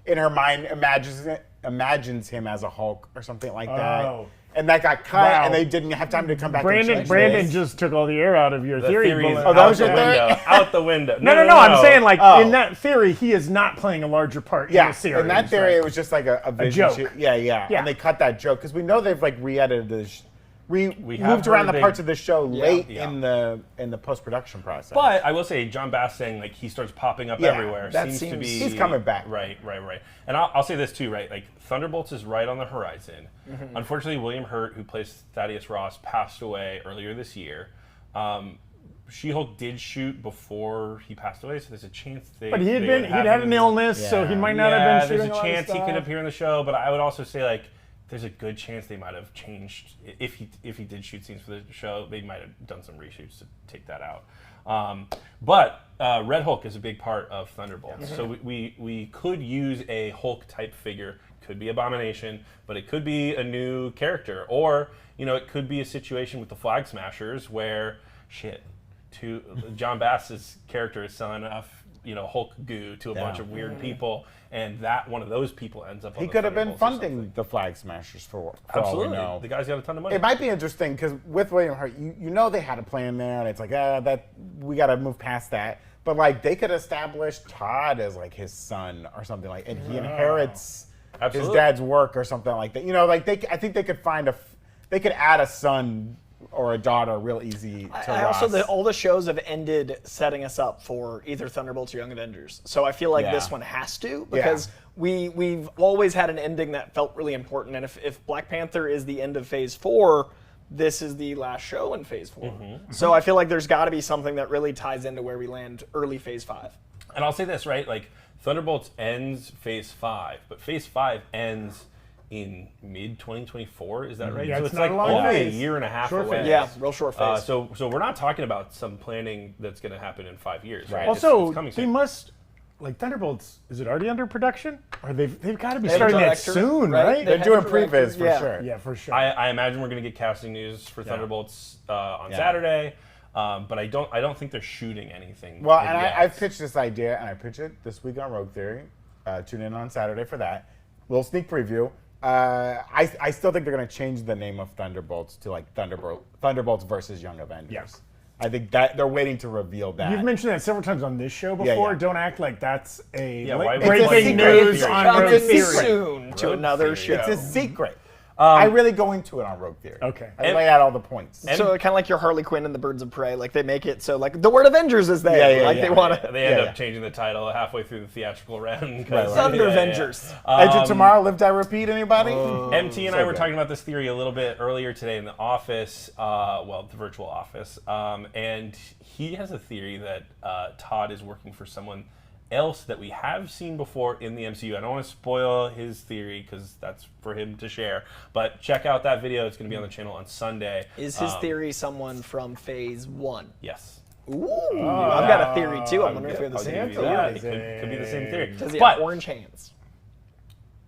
Speaker 4: in her mind imagines him as a Hulk or something like that. and that got cut,
Speaker 1: Wow.
Speaker 4: and they didn't have time to come back. and change
Speaker 1: Brandon
Speaker 4: it.
Speaker 1: just took all the air out of your theory.
Speaker 3: Theory's
Speaker 1: bullet.
Speaker 4: Oh, that
Speaker 3: out
Speaker 4: was
Speaker 3: the
Speaker 4: your theory?
Speaker 3: window. Out the window.
Speaker 1: No, I'm saying like
Speaker 4: Oh.
Speaker 1: in that theory, he is not playing a larger part in
Speaker 4: Yeah,
Speaker 1: the series.
Speaker 4: in that theory,
Speaker 1: right?
Speaker 4: it was just like a vision
Speaker 1: joke.
Speaker 4: shoot. Yeah, and they cut that joke because we know they've like re-edited this. Moved around the parts of the show late in the post-production process.
Speaker 3: But I will say, John Bass saying like he starts popping up everywhere
Speaker 2: that
Speaker 3: seems to be
Speaker 4: he's coming back.
Speaker 3: Right. And I'll say this too, right? Like Thunderbolts is right on the horizon. Unfortunately, William Hurt, who plays Thaddeus Ross, passed away earlier this year. She-Hulk did shoot before he passed away, so there's a chance
Speaker 1: But he'd had an illness, so he might not have been shooting.
Speaker 3: There's a chance he could appear in the show, but I would also say like there's a good chance they might have changed if he did shoot scenes for the show. They might have done some reshoots to take that out. But Red Hulk is a big part of Thunderbolts, so we could use a Hulk type figure. Could be Abomination, but it could be a new character, or it could be a situation with the Flag Smashers where John Bass's character is selling off Hulk goo to a bunch of weird people, and that one of those people ends up on
Speaker 4: he
Speaker 3: the
Speaker 4: could have been
Speaker 3: Thunderbolts or
Speaker 4: funding
Speaker 3: something.
Speaker 4: the Flag Smashers for
Speaker 3: Absolutely.
Speaker 4: all we know.
Speaker 3: The guy's got a ton of money.
Speaker 4: It might be interesting because with William Hurt, they had a plan there, and it's like that we got to move past that. But like they could establish Todd as like his son or something like, and he inherits his dad's work or something like that. I think they could they could add a son or a daughter real easy to Ross.
Speaker 2: Also, all the shows have ended setting us up for either Thunderbolts or Young Avengers. So I feel like this one has to, because we've always had an ending that felt really important. And if Black Panther is the end of Phase 4, this is the last show in Phase 4. So I feel like there's got to be something that really ties into where we land early Phase 5.
Speaker 3: And I'll say this, right? Like, Thunderbolts ends Phase 5, but Phase 5 ends in mid-2024, is that right?
Speaker 1: Yeah,
Speaker 3: so
Speaker 1: it's
Speaker 3: it's
Speaker 1: not
Speaker 3: like
Speaker 1: a long
Speaker 3: only
Speaker 1: phase.
Speaker 3: a year and a half
Speaker 1: Short
Speaker 3: away.
Speaker 1: phase.
Speaker 2: Yeah, real short phase.
Speaker 3: So we're not talking about some planning that's going to happen in 5 years, right?
Speaker 1: Also,
Speaker 3: it's coming
Speaker 1: they
Speaker 3: soon.
Speaker 1: must Thunderbolts. Is it already under production? Or they've got to be
Speaker 2: They have a
Speaker 1: starting that
Speaker 2: director,
Speaker 1: soon,
Speaker 2: right?
Speaker 1: right?
Speaker 4: They're
Speaker 2: have
Speaker 4: doing
Speaker 2: a director,
Speaker 4: previs for sure.
Speaker 1: Yeah, for sure.
Speaker 3: I imagine we're going to get casting news for Thunderbolts on Saturday, but I don't think they're shooting anything.
Speaker 4: Well, and
Speaker 3: yet.
Speaker 4: I've pitched this idea, and I pitch it this week on Rogue Theory. Tune in on Saturday for that. Little sneak preview. I still think they're going to change the name of Thunderbolts to like Thunderbolts versus Young Avengers.
Speaker 1: Yes.
Speaker 4: I think that they're waiting to reveal that.
Speaker 1: You've mentioned that several times on this show before.
Speaker 4: yeah.
Speaker 1: Don't act like that's a
Speaker 3: why-
Speaker 1: breaking
Speaker 4: It's a
Speaker 1: news
Speaker 4: secret.
Speaker 1: on
Speaker 2: Coming
Speaker 1: Rogue Theory.
Speaker 2: soon to
Speaker 3: Rogue
Speaker 2: another
Speaker 3: Theory.
Speaker 2: show.
Speaker 4: It's a secret. I really go into it on Rogue Theory.
Speaker 1: Okay.
Speaker 4: I lay out all the points.
Speaker 2: So kind of like your Harley Quinn and the Birds of Prey, like they make it so like the word Avengers is there, they want to.
Speaker 3: They end up changing the title halfway through the theatrical run.
Speaker 2: Thunder Avengers.
Speaker 4: Edge of Tomorrow, Live, Die, Repeat, anybody?
Speaker 3: MT and I were
Speaker 4: good.
Speaker 3: talking about this theory a little bit earlier today in the office, the virtual office, and he has a theory that Todd is working for someone else that we have seen before in the MCU. I don't want to spoil his theory because that's for him to share, but check out that video. It's going to be on the channel on Sunday.
Speaker 2: Is his theory someone from Phase 1?
Speaker 3: Yes.
Speaker 2: Ooh, I've got a theory too. I'm wondering if we have the
Speaker 3: I'll
Speaker 2: same
Speaker 3: give you
Speaker 2: theory.
Speaker 3: that. It could be the same theory.
Speaker 2: Does he
Speaker 3: But
Speaker 2: have orange hands?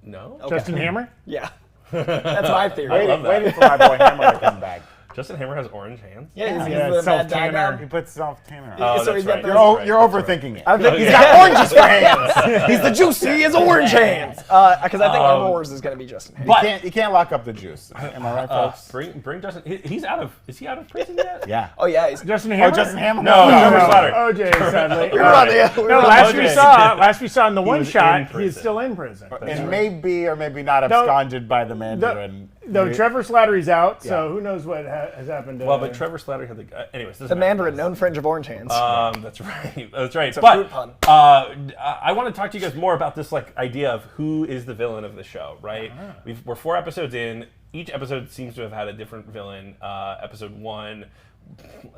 Speaker 3: no.
Speaker 2: Okay.
Speaker 1: Justin Hammer?
Speaker 2: Yeah. That's my theory.
Speaker 3: I love that.
Speaker 4: Waiting for my boy Hammer to come back.
Speaker 3: Justin Hammer has orange hands.
Speaker 2: Yeah, he's
Speaker 1: Yeah,
Speaker 2: the bad guy
Speaker 1: self-tanner.
Speaker 2: now.
Speaker 4: He puts self-tanner
Speaker 3: Oh,
Speaker 2: So
Speaker 3: that's
Speaker 2: he's got
Speaker 3: right.
Speaker 2: those-
Speaker 3: You're
Speaker 4: You're overthinking it.
Speaker 2: I think he's
Speaker 3: Yeah.
Speaker 2: got oranges for hands. He's the juicy. He has orange hands. Because I think Armor Wars is going to be Justin Hammer.
Speaker 4: You can't lock up the juice. Am I right, folks?
Speaker 3: Bring Justin. He's out of. Is he out of prison yet?
Speaker 4: Yeah.
Speaker 2: Oh yeah, he's
Speaker 1: Justin Hammer?
Speaker 4: Justin Hammer?
Speaker 3: No, Trevor Slaughter.
Speaker 1: OJ, sadly.
Speaker 2: We were on the- we were
Speaker 1: No,
Speaker 2: on
Speaker 1: last
Speaker 2: the-
Speaker 1: we
Speaker 3: OJ.
Speaker 1: saw in the one
Speaker 3: was
Speaker 1: shot,
Speaker 3: in
Speaker 1: he's
Speaker 3: prison.
Speaker 1: still in prison.
Speaker 4: And maybe or maybe not absconded by the Mandarin.
Speaker 1: Though Trevor Slattery's out, so who knows what has happened to
Speaker 3: Well, but Trevor Slaughter had the. Anyways,
Speaker 2: the Mandarin, known fringe of orange hands.
Speaker 3: That's right. That's right.
Speaker 2: a
Speaker 3: But
Speaker 2: fruit pun.
Speaker 3: I want to talk to you guys more about this idea of who is the villain of the show, right? We're 4 episodes in. Each episode seems to have had a different villain. Episode 1,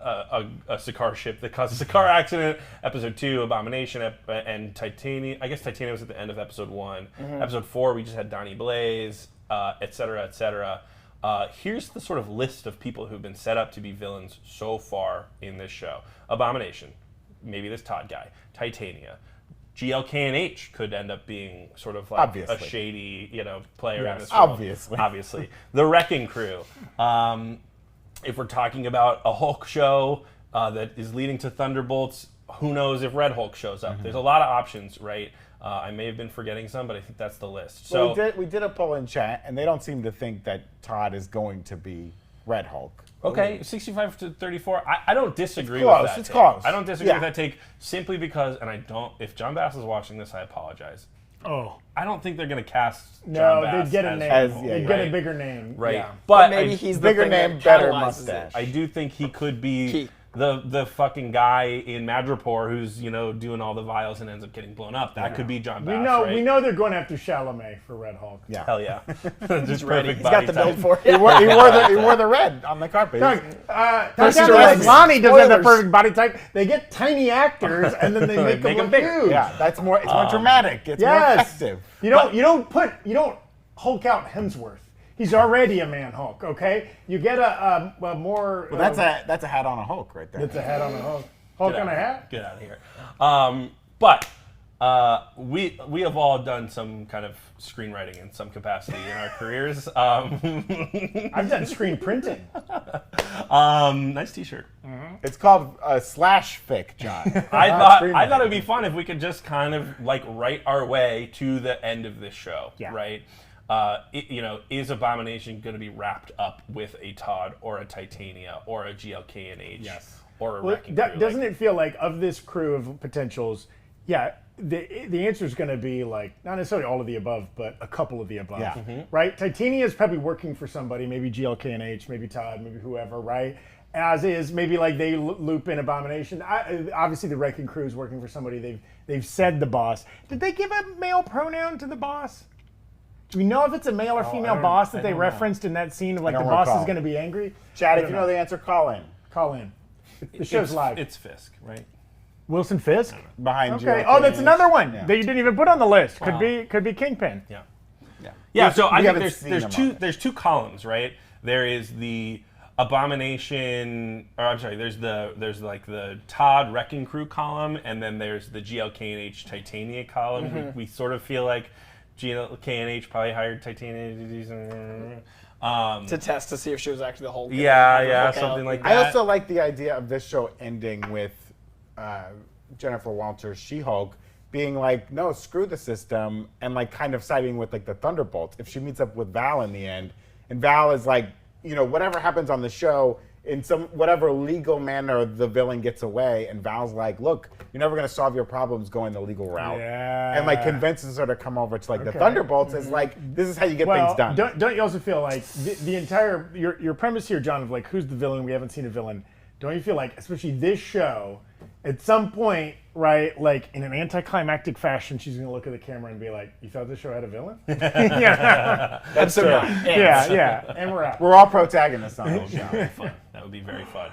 Speaker 3: a Sakaar ship that causes a car accident. Episode 2, Abomination, and Titania. I guess Titania was at the end of episode 1. Episode 4, we just had Donnie Blaze, et cetera, et cetera. Here's the sort of list of people who've been set up to be villains so far in this show. Abomination, maybe this Todd guy. Titania. GLK&H could end up being sort of like
Speaker 4: Obviously.
Speaker 3: a shady, player in this
Speaker 4: Obviously.
Speaker 3: Obviously. The Wrecking Crew. If we're talking about a Hulk show that is leading to Thunderbolts, who knows if Red Hulk shows up? There's a lot of options, right? I may have been forgetting some, but I think that's the list. So
Speaker 4: we did a poll in chat, and they don't seem to think that Todd is going to be Red Hulk.
Speaker 3: okay, 65 to 34. I don't disagree
Speaker 4: close,
Speaker 3: with that.
Speaker 4: it's
Speaker 3: take.
Speaker 4: close.
Speaker 3: I don't disagree
Speaker 4: Yeah.
Speaker 3: with that take simply because, and I don't. If John Bass is watching this, I apologize.
Speaker 1: Oh.
Speaker 3: I don't think they're going to cast
Speaker 1: No,
Speaker 3: John Bass
Speaker 1: they'd get a name.
Speaker 3: as
Speaker 1: They'd get a bigger name.
Speaker 3: Right.
Speaker 1: Yeah.
Speaker 3: But
Speaker 2: maybe
Speaker 3: I,
Speaker 2: he's the
Speaker 4: bigger
Speaker 2: thing
Speaker 4: name,
Speaker 2: that
Speaker 4: better
Speaker 2: catalyzes
Speaker 4: mustache.
Speaker 3: I do think he could be
Speaker 2: Key.
Speaker 3: the fucking guy in Madripoor who's doing all the vials and ends up getting blown up. That could be John Bass.
Speaker 1: We know they're going after Chalamet for Red Hulk.
Speaker 4: Yeah.
Speaker 3: Hell yeah. Just
Speaker 2: ready.
Speaker 3: perfect
Speaker 2: He's
Speaker 3: body
Speaker 2: got the
Speaker 3: type.
Speaker 2: build for
Speaker 4: He
Speaker 2: it.
Speaker 4: wore the red on the carpet.
Speaker 1: Doug,
Speaker 2: Easter eggs.
Speaker 1: Lonnie doesn't have the
Speaker 2: Spoilers.
Speaker 1: perfect body type. They get tiny actors and then they make them
Speaker 3: Make 'em
Speaker 1: look
Speaker 3: bigger.
Speaker 1: huge.
Speaker 4: Yeah, that's more. It's more dramatic. It's more
Speaker 1: Yes.
Speaker 4: effective.
Speaker 1: You don't Hulk out Hemsworth. He's already a man Hulk. Okay. You get a more.
Speaker 4: Well, that's a hat on a Hulk right there.
Speaker 1: That's a hat on a Hulk. Hulk on a hat.
Speaker 3: Get out of here. But we have all done some kind of screenwriting in some capacity in our careers.
Speaker 1: I've done screen printing.
Speaker 3: Nice T-shirt.
Speaker 4: It's called slash fic, John.
Speaker 3: I thought it'd be fun if we could just kind of like write our way to the end of this show,
Speaker 1: Yeah.
Speaker 3: right? Is Abomination going to be wrapped up with a Todd or a Titania or a GLK&H?
Speaker 1: Yes.
Speaker 3: Or a
Speaker 1: Well,
Speaker 3: Wrecking Crew?
Speaker 1: doesn't it feel like of this crew of potentials? Yeah, the answer is going to be like not necessarily all of the above, but a couple of the above.
Speaker 4: Yeah.
Speaker 1: Right. Titania is probably working for somebody, maybe GLK&H, maybe Todd, maybe whoever. Right. As is maybe like they loop in Abomination. Obviously, the Wrecking Crew is working for somebody. They've said the boss. Did they give a male pronoun to the boss? Do we know if it's a male or female boss that they referenced in that scene of like the
Speaker 4: don't
Speaker 1: boss
Speaker 4: recall.
Speaker 1: is going to be angry?
Speaker 4: Chad,
Speaker 1: I
Speaker 4: if
Speaker 1: don't
Speaker 4: you know the answer, call in.
Speaker 1: Call in. The show's live.
Speaker 3: It's Fisk, right?
Speaker 1: Wilson Fisk.
Speaker 4: Behind you.
Speaker 1: Okay. Oh, that's another one
Speaker 4: Yeah.
Speaker 1: that you didn't even put on the list. Could be Kingpin.
Speaker 3: Yeah.
Speaker 4: Yeah.
Speaker 3: Yeah, so I think
Speaker 4: haven't seen them on
Speaker 3: there's two columns, right? There is the Abomination, or I'm sorry, there's like the Todd Wrecking Crew column, and then there's the GLK&H Titania column. We sort of feel like GLK&H probably hired Titania
Speaker 2: To test to see if she was actually the Hulk.
Speaker 3: yeah,
Speaker 2: Okay.
Speaker 3: something like that.
Speaker 4: I also like the idea of this show ending with Jennifer Walters, She-Hulk, being like, no, screw the system, and like kind of siding with like the Thunderbolts. If she meets up with Val in the end, and Val is like, whatever happens on the show, in some whatever legal manner the villain gets away, and Val's like, look, you're never gonna solve your problems going the legal route.
Speaker 1: Yeah.
Speaker 4: And like convinces her to come over to like the Thunderbolts is like, this is how you get
Speaker 1: Well,
Speaker 4: things done.
Speaker 1: don't you also feel like the entire your premise here, John, of like who's the villain? We haven't seen a villain. Don't you feel like, especially this show, at some point, right, like in an anticlimactic fashion, she's gonna look at the camera and be like, "You thought this show had a villain?" Yeah,
Speaker 4: That's true.
Speaker 1: yeah, and we're out.
Speaker 4: We're all protagonists on this show.
Speaker 3: Fun. That would be very fun.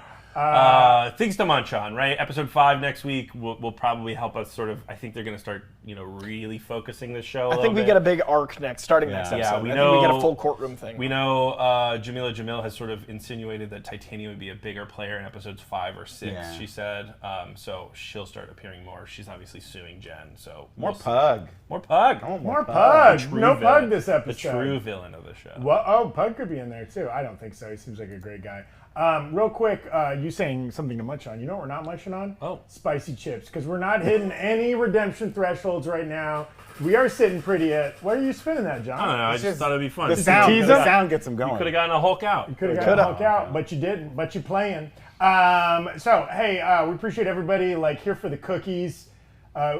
Speaker 3: Things to munch on, right? Episode 5 next week will probably help us sort of. I think they're going to start, really focusing this show.
Speaker 2: I think we get a big arc starting next
Speaker 3: Yeah,
Speaker 2: episode.
Speaker 3: we
Speaker 2: I think we get
Speaker 3: know-
Speaker 2: a full courtroom thing.
Speaker 3: We know Jamila Jamil has sort of insinuated that Titania would be a bigger player in episodes 5 or 6.
Speaker 4: Yeah.
Speaker 3: She said, so she'll start appearing more. She's obviously suing Jen, so
Speaker 4: More
Speaker 3: we'll see.
Speaker 4: Pug.
Speaker 3: More Pug.
Speaker 4: Oh,
Speaker 1: More Pug.
Speaker 3: The true
Speaker 1: No
Speaker 3: villain.
Speaker 1: Pug this episode.
Speaker 3: The true villain of the show.
Speaker 1: Well, Pug could be in there too. I don't think so. He seems like a great guy. Real quick, you saying something to munch on. You know what we're not munching on?
Speaker 3: Oh.
Speaker 1: Spicy chips, because we're not hitting any redemption thresholds right now. We are sitting pretty at. Why are you spinning that, John?
Speaker 3: I don't know. I just thought it'd be fun.
Speaker 4: The
Speaker 3: You
Speaker 4: sound gets them going.
Speaker 3: could have gotten a Hulk out.
Speaker 1: Could have got a Hulk out, but you didn't. But you're playing. So hey, we appreciate everybody here for the cookies.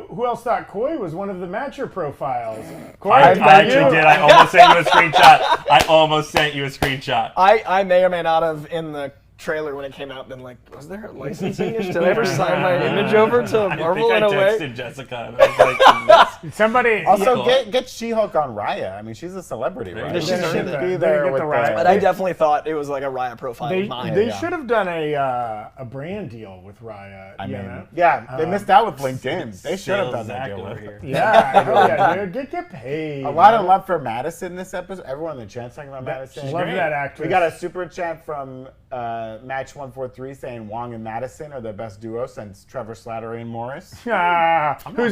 Speaker 1: Who else thought Coy was one of the matcher profiles? Coy,
Speaker 3: I actually
Speaker 1: you?
Speaker 3: did. I almost sent you a screenshot. I almost sent you a screenshot.
Speaker 2: I may or may not have, in the trailer when it came out, been like, was there a licensing issue? Did I ever sign my image over to Marvel
Speaker 3: I
Speaker 2: in a
Speaker 3: think I
Speaker 2: way?
Speaker 3: texted Jessica and I was like,
Speaker 1: Somebody.
Speaker 4: Also,
Speaker 3: Cool.
Speaker 4: get She-Hulk on Raya. I mean, she's a celebrity, right?
Speaker 3: Yeah,
Speaker 2: she's
Speaker 4: She
Speaker 2: in
Speaker 4: should
Speaker 2: there.
Speaker 4: be
Speaker 1: They
Speaker 4: there
Speaker 1: get
Speaker 4: with
Speaker 1: the Raya.
Speaker 2: But I definitely thought it was like a Raya profile
Speaker 1: They,
Speaker 2: of mine.
Speaker 1: they
Speaker 4: yeah.
Speaker 1: should have done a brand deal with Raya.
Speaker 4: I
Speaker 1: you
Speaker 4: mean,
Speaker 1: know?
Speaker 4: yeah, they missed out with LinkedIn. They should have done
Speaker 3: Sales
Speaker 4: that
Speaker 3: Zach
Speaker 4: deal
Speaker 3: over
Speaker 4: with
Speaker 3: here.
Speaker 1: Yeah, hell yeah, dude. Get paid.
Speaker 4: A lot of love for Madison this episode. Everyone in the chat's talking about Madison.
Speaker 1: Love that actress.
Speaker 4: We got a super chat from Match 143 saying Wang and Madison are the best duo since Trevor Slattery and Morris.
Speaker 1: Who's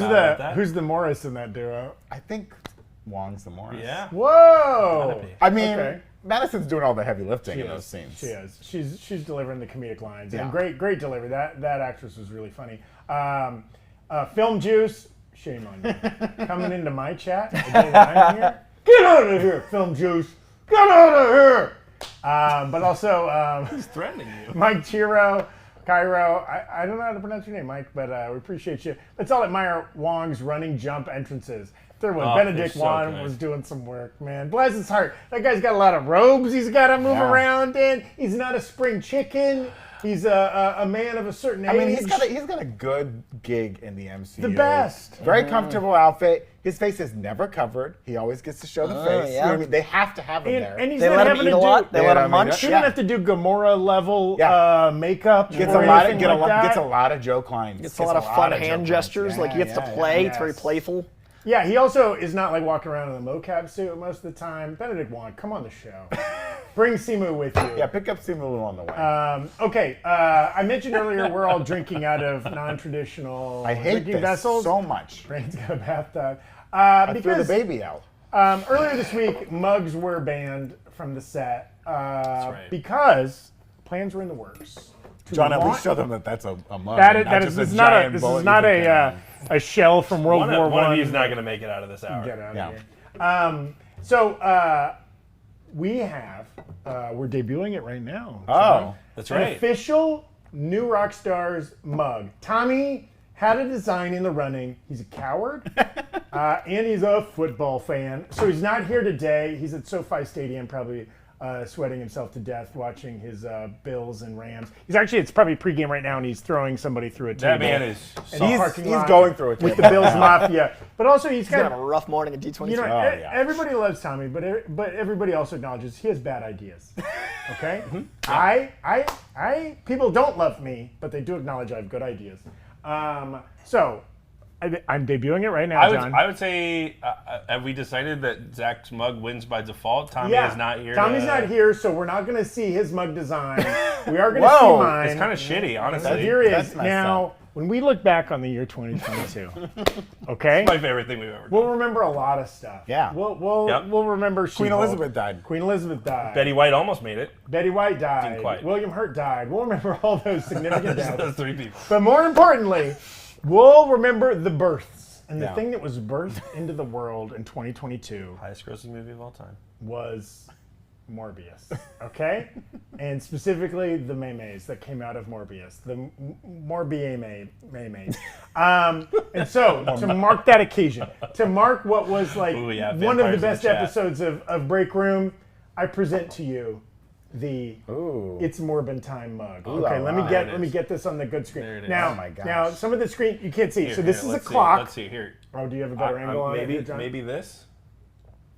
Speaker 3: mad at that.
Speaker 1: who's the Morris in that duo?
Speaker 4: I think Wang's the Morris.
Speaker 3: yeah.
Speaker 1: Whoa.
Speaker 3: Gotta be.
Speaker 4: I mean,
Speaker 1: Okay.
Speaker 4: Madison's doing all the heavy lifting in those scenes.
Speaker 1: She is. She's delivering the comedic lines.
Speaker 4: Yeah.
Speaker 1: And great delivery. That actress was really funny. Film Juice. shame on you. Coming into my chat, the day that I'm here, get out of here, Film Juice. Get out of here. But also,
Speaker 3: He's threatening you.
Speaker 1: Mike Chiro, Cairo, I don't know how to pronounce your name, Mike, but we appreciate you. Let's all admire Wang's running jump entrances. There was Benedict Wong was doing some work, man. Bless his heart. That guy's got a lot of robes he's got to move around in. He's not a spring chicken. He's a man of a certain age.
Speaker 4: I mean, he's got a good gig in the MCU.
Speaker 1: The best.
Speaker 4: Very comfortable outfit. His face is never covered. He always gets to show the face.
Speaker 2: Yeah.
Speaker 4: You know what I mean? They have to have him there.
Speaker 1: And he's
Speaker 2: They
Speaker 1: not
Speaker 2: let him
Speaker 1: having
Speaker 2: eat
Speaker 1: to
Speaker 2: a lot.
Speaker 1: do.
Speaker 2: They let him munch.
Speaker 1: He didn't have to do Gamora level makeup.
Speaker 4: Gets
Speaker 1: or
Speaker 4: a lot
Speaker 1: anything
Speaker 4: of
Speaker 1: like that.
Speaker 4: gets a lot of joke lines.
Speaker 2: It's a lot of fun hand
Speaker 4: joke
Speaker 2: gestures.
Speaker 4: lines.
Speaker 2: Like he gets to play. It's very playful.
Speaker 1: Yeah, he also is not like walking around in a mocap suit most of the time. Benedict Wong, come on the show. Bring Simu with you.
Speaker 4: Yeah, pick up Simu on the way.
Speaker 1: Okay, I mentioned earlier we're all drinking out of non-traditional
Speaker 4: I hate
Speaker 1: drinking
Speaker 4: this
Speaker 1: vessels.
Speaker 4: so much.
Speaker 1: Brandon's got a bathtub.
Speaker 4: I threw
Speaker 1: Because
Speaker 4: the baby out.
Speaker 1: earlier this week, mugs were banned from the set
Speaker 3: right.
Speaker 1: because plans were in the works.
Speaker 4: John, at least show them that that's a mug.
Speaker 1: This is not a shell from World War I.
Speaker 3: One of you is not going to make it out of this hour.
Speaker 1: Get out of here. So we have, we're debuting it right now. John.
Speaker 3: That's
Speaker 1: An
Speaker 3: right.
Speaker 1: official new Rockstars mug. Tommy had a design in the running. He's a coward, and he's a football fan. So he's not here today. He's at SoFi Stadium, probably sweating himself to death watching his Bills and Rams. It's probably pregame right now, and he's throwing somebody through a table.
Speaker 3: That man is.
Speaker 4: He's going through it
Speaker 1: with the Bills Mafia. But also he's
Speaker 2: He's gonna have
Speaker 1: got
Speaker 2: a rough morning at D23.
Speaker 1: you know, everybody loves Tommy, but everybody also acknowledges he has bad ideas. Okay, people don't love me, but they do acknowledge I have good ideas. So I'm debuting it right now, John.
Speaker 3: I would say, have we decided that Zach's mug wins by default? Tommy is not here.
Speaker 1: Tommy's not here, so we're not going to see his mug design. We are going to see mine.
Speaker 3: It's kind of shitty, honestly.
Speaker 1: So here it is. Now, when we look back on the year 2022, okay?
Speaker 3: It's my favorite thing we've ever done.
Speaker 1: We'll remember a lot of stuff.
Speaker 4: Yeah.
Speaker 1: We'll remember
Speaker 4: Queen Elizabeth died.
Speaker 1: Queen Elizabeth died.
Speaker 3: Betty White almost made it.
Speaker 1: Betty White died.
Speaker 3: Didn't quite.
Speaker 1: William Hurt died. We'll remember all those significant deaths.
Speaker 3: Those three people.
Speaker 1: But more importantly, we'll remember the births. And the
Speaker 4: Yeah.
Speaker 1: thing that was birthed into the world in 2022
Speaker 3: Highest grossing movie of all time.
Speaker 1: was Morbius, okay? And specifically the Maymays that came out of Morbius, the Maymays. And so, to mark that occasion, to mark what was like one of the best episodes of Breakroom, I present to you the It's Morbin Time mug. Okay, let me get this on the good screen.
Speaker 3: There it is.
Speaker 1: Now,
Speaker 4: Oh my gosh.
Speaker 1: now some of the screen you can't see.
Speaker 3: Here,
Speaker 1: so this
Speaker 3: here,
Speaker 1: is a
Speaker 3: let's see.
Speaker 1: clock.
Speaker 3: Let's see here.
Speaker 1: Oh, do you have a better angle on it,
Speaker 3: Maybe
Speaker 1: here, John?
Speaker 3: maybe this.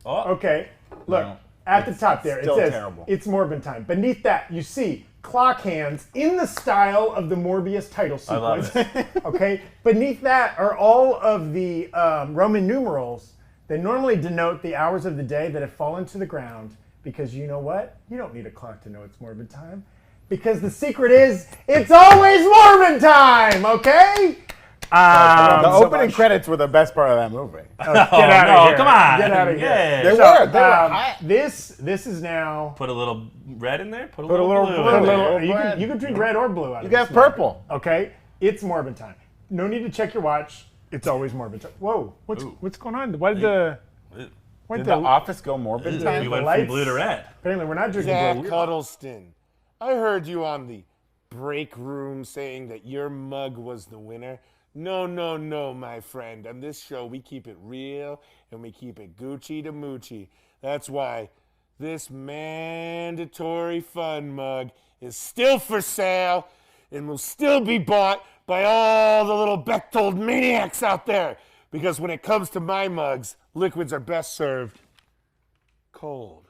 Speaker 3: Oh,
Speaker 1: Okay, look,
Speaker 4: No,
Speaker 1: at the top there, it
Speaker 4: still
Speaker 1: says,
Speaker 4: terrible.
Speaker 1: It's Morbin Time. Beneath that, you see clock hands in the style of the Morbius title
Speaker 3: I love
Speaker 1: sequence.
Speaker 3: it.
Speaker 1: Okay, beneath that are all of the Roman numerals that normally denote the hours of the day that have fallen to the ground, because you know what? You don't need a clock to know it's Morbin Time, because the secret is, it's always Morbin Time, okay?
Speaker 4: The opening credits were the best part of that movie.
Speaker 1: Get out of here.
Speaker 3: come on.
Speaker 1: Get out of here.
Speaker 3: Yeah.
Speaker 4: They
Speaker 1: So,
Speaker 4: were.
Speaker 1: this is now...
Speaker 3: Put a little red in there. Put a
Speaker 1: Put a
Speaker 3: little
Speaker 1: little,
Speaker 3: blue.
Speaker 1: put a
Speaker 3: in there.
Speaker 1: little,
Speaker 4: red.
Speaker 1: you can drink red or blue out of
Speaker 4: You
Speaker 1: this
Speaker 4: got
Speaker 1: mug.
Speaker 4: purple.
Speaker 1: Okay, it's Morbin Time. No need to check your watch. It's always Morbin Time. Whoa, what's going on? Why did the
Speaker 4: Did the Office go Morbin
Speaker 3: We
Speaker 4: Time?
Speaker 3: went
Speaker 1: lights-
Speaker 3: from blue to red.
Speaker 1: apparently we're not drinking
Speaker 5: Zach
Speaker 1: blue.
Speaker 5: Huddleston, I heard you on the break room saying that your mug was the winner. No, my friend. On this show, we keep it real and we keep it Gucci to Moochie. That's why this mandatory fun mug is still for sale and will still be bought by all the little Bechtold maniacs out there. Because when it comes to my mugs, liquids are best served cold.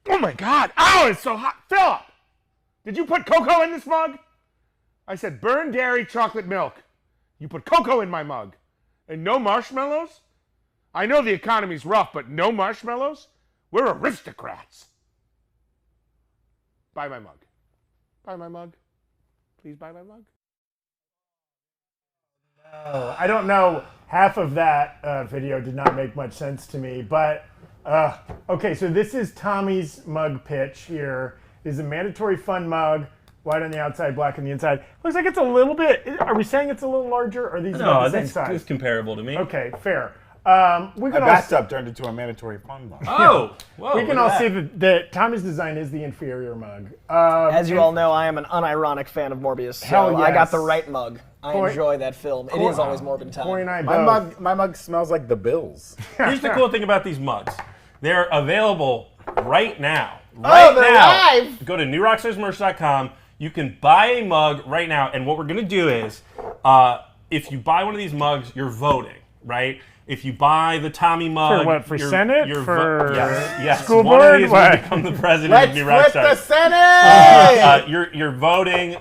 Speaker 5: Oh my God! Ow, it's so hot. Philip, did you put cocoa in this mug? I said burn dairy chocolate milk. You put cocoa in my mug. And no marshmallows? I know the economy's rough, but no marshmallows? We're aristocrats. Buy my mug. Buy my mug. Please buy my mug.
Speaker 1: I don't know. Half of that video did not make much sense to me, but okay. So this is Tommy's mug pitch here. This is a mandatory fun mug. white on the outside, black on the inside. Looks like it's a little bit. Are we saying it's a little larger, or are these about the same size?
Speaker 3: It's comparable to me.
Speaker 1: Okay, fair. We can
Speaker 4: A bathtub turned into a mandatory fun mug.
Speaker 3: Oh, whoa,
Speaker 1: we can all see that Tommy's design is the inferior mug.
Speaker 2: As you all know, I am an unironic fan of Morbius, so
Speaker 1: Hell
Speaker 2: I got
Speaker 1: yes.
Speaker 2: the right mug. I enjoy that film. It is always Morbin time.
Speaker 1: Corey and I
Speaker 4: My mug smells like the Bills.
Speaker 3: Here's the cool thing about these mugs. They're available right now.
Speaker 4: They're live!
Speaker 3: Go to newrockstarsmerch.com. You can buy a mug right now, and what we're going to do is, if you buy one of these mugs, you're voting, right? If you buy the Tommy mug,
Speaker 1: For what? For Senate? For
Speaker 3: yes.
Speaker 1: school
Speaker 3: One
Speaker 1: board?
Speaker 3: of these will become the president
Speaker 4: Let's
Speaker 3: of New
Speaker 4: flip the
Speaker 3: Rockstars.
Speaker 4: Senate!
Speaker 3: You're voting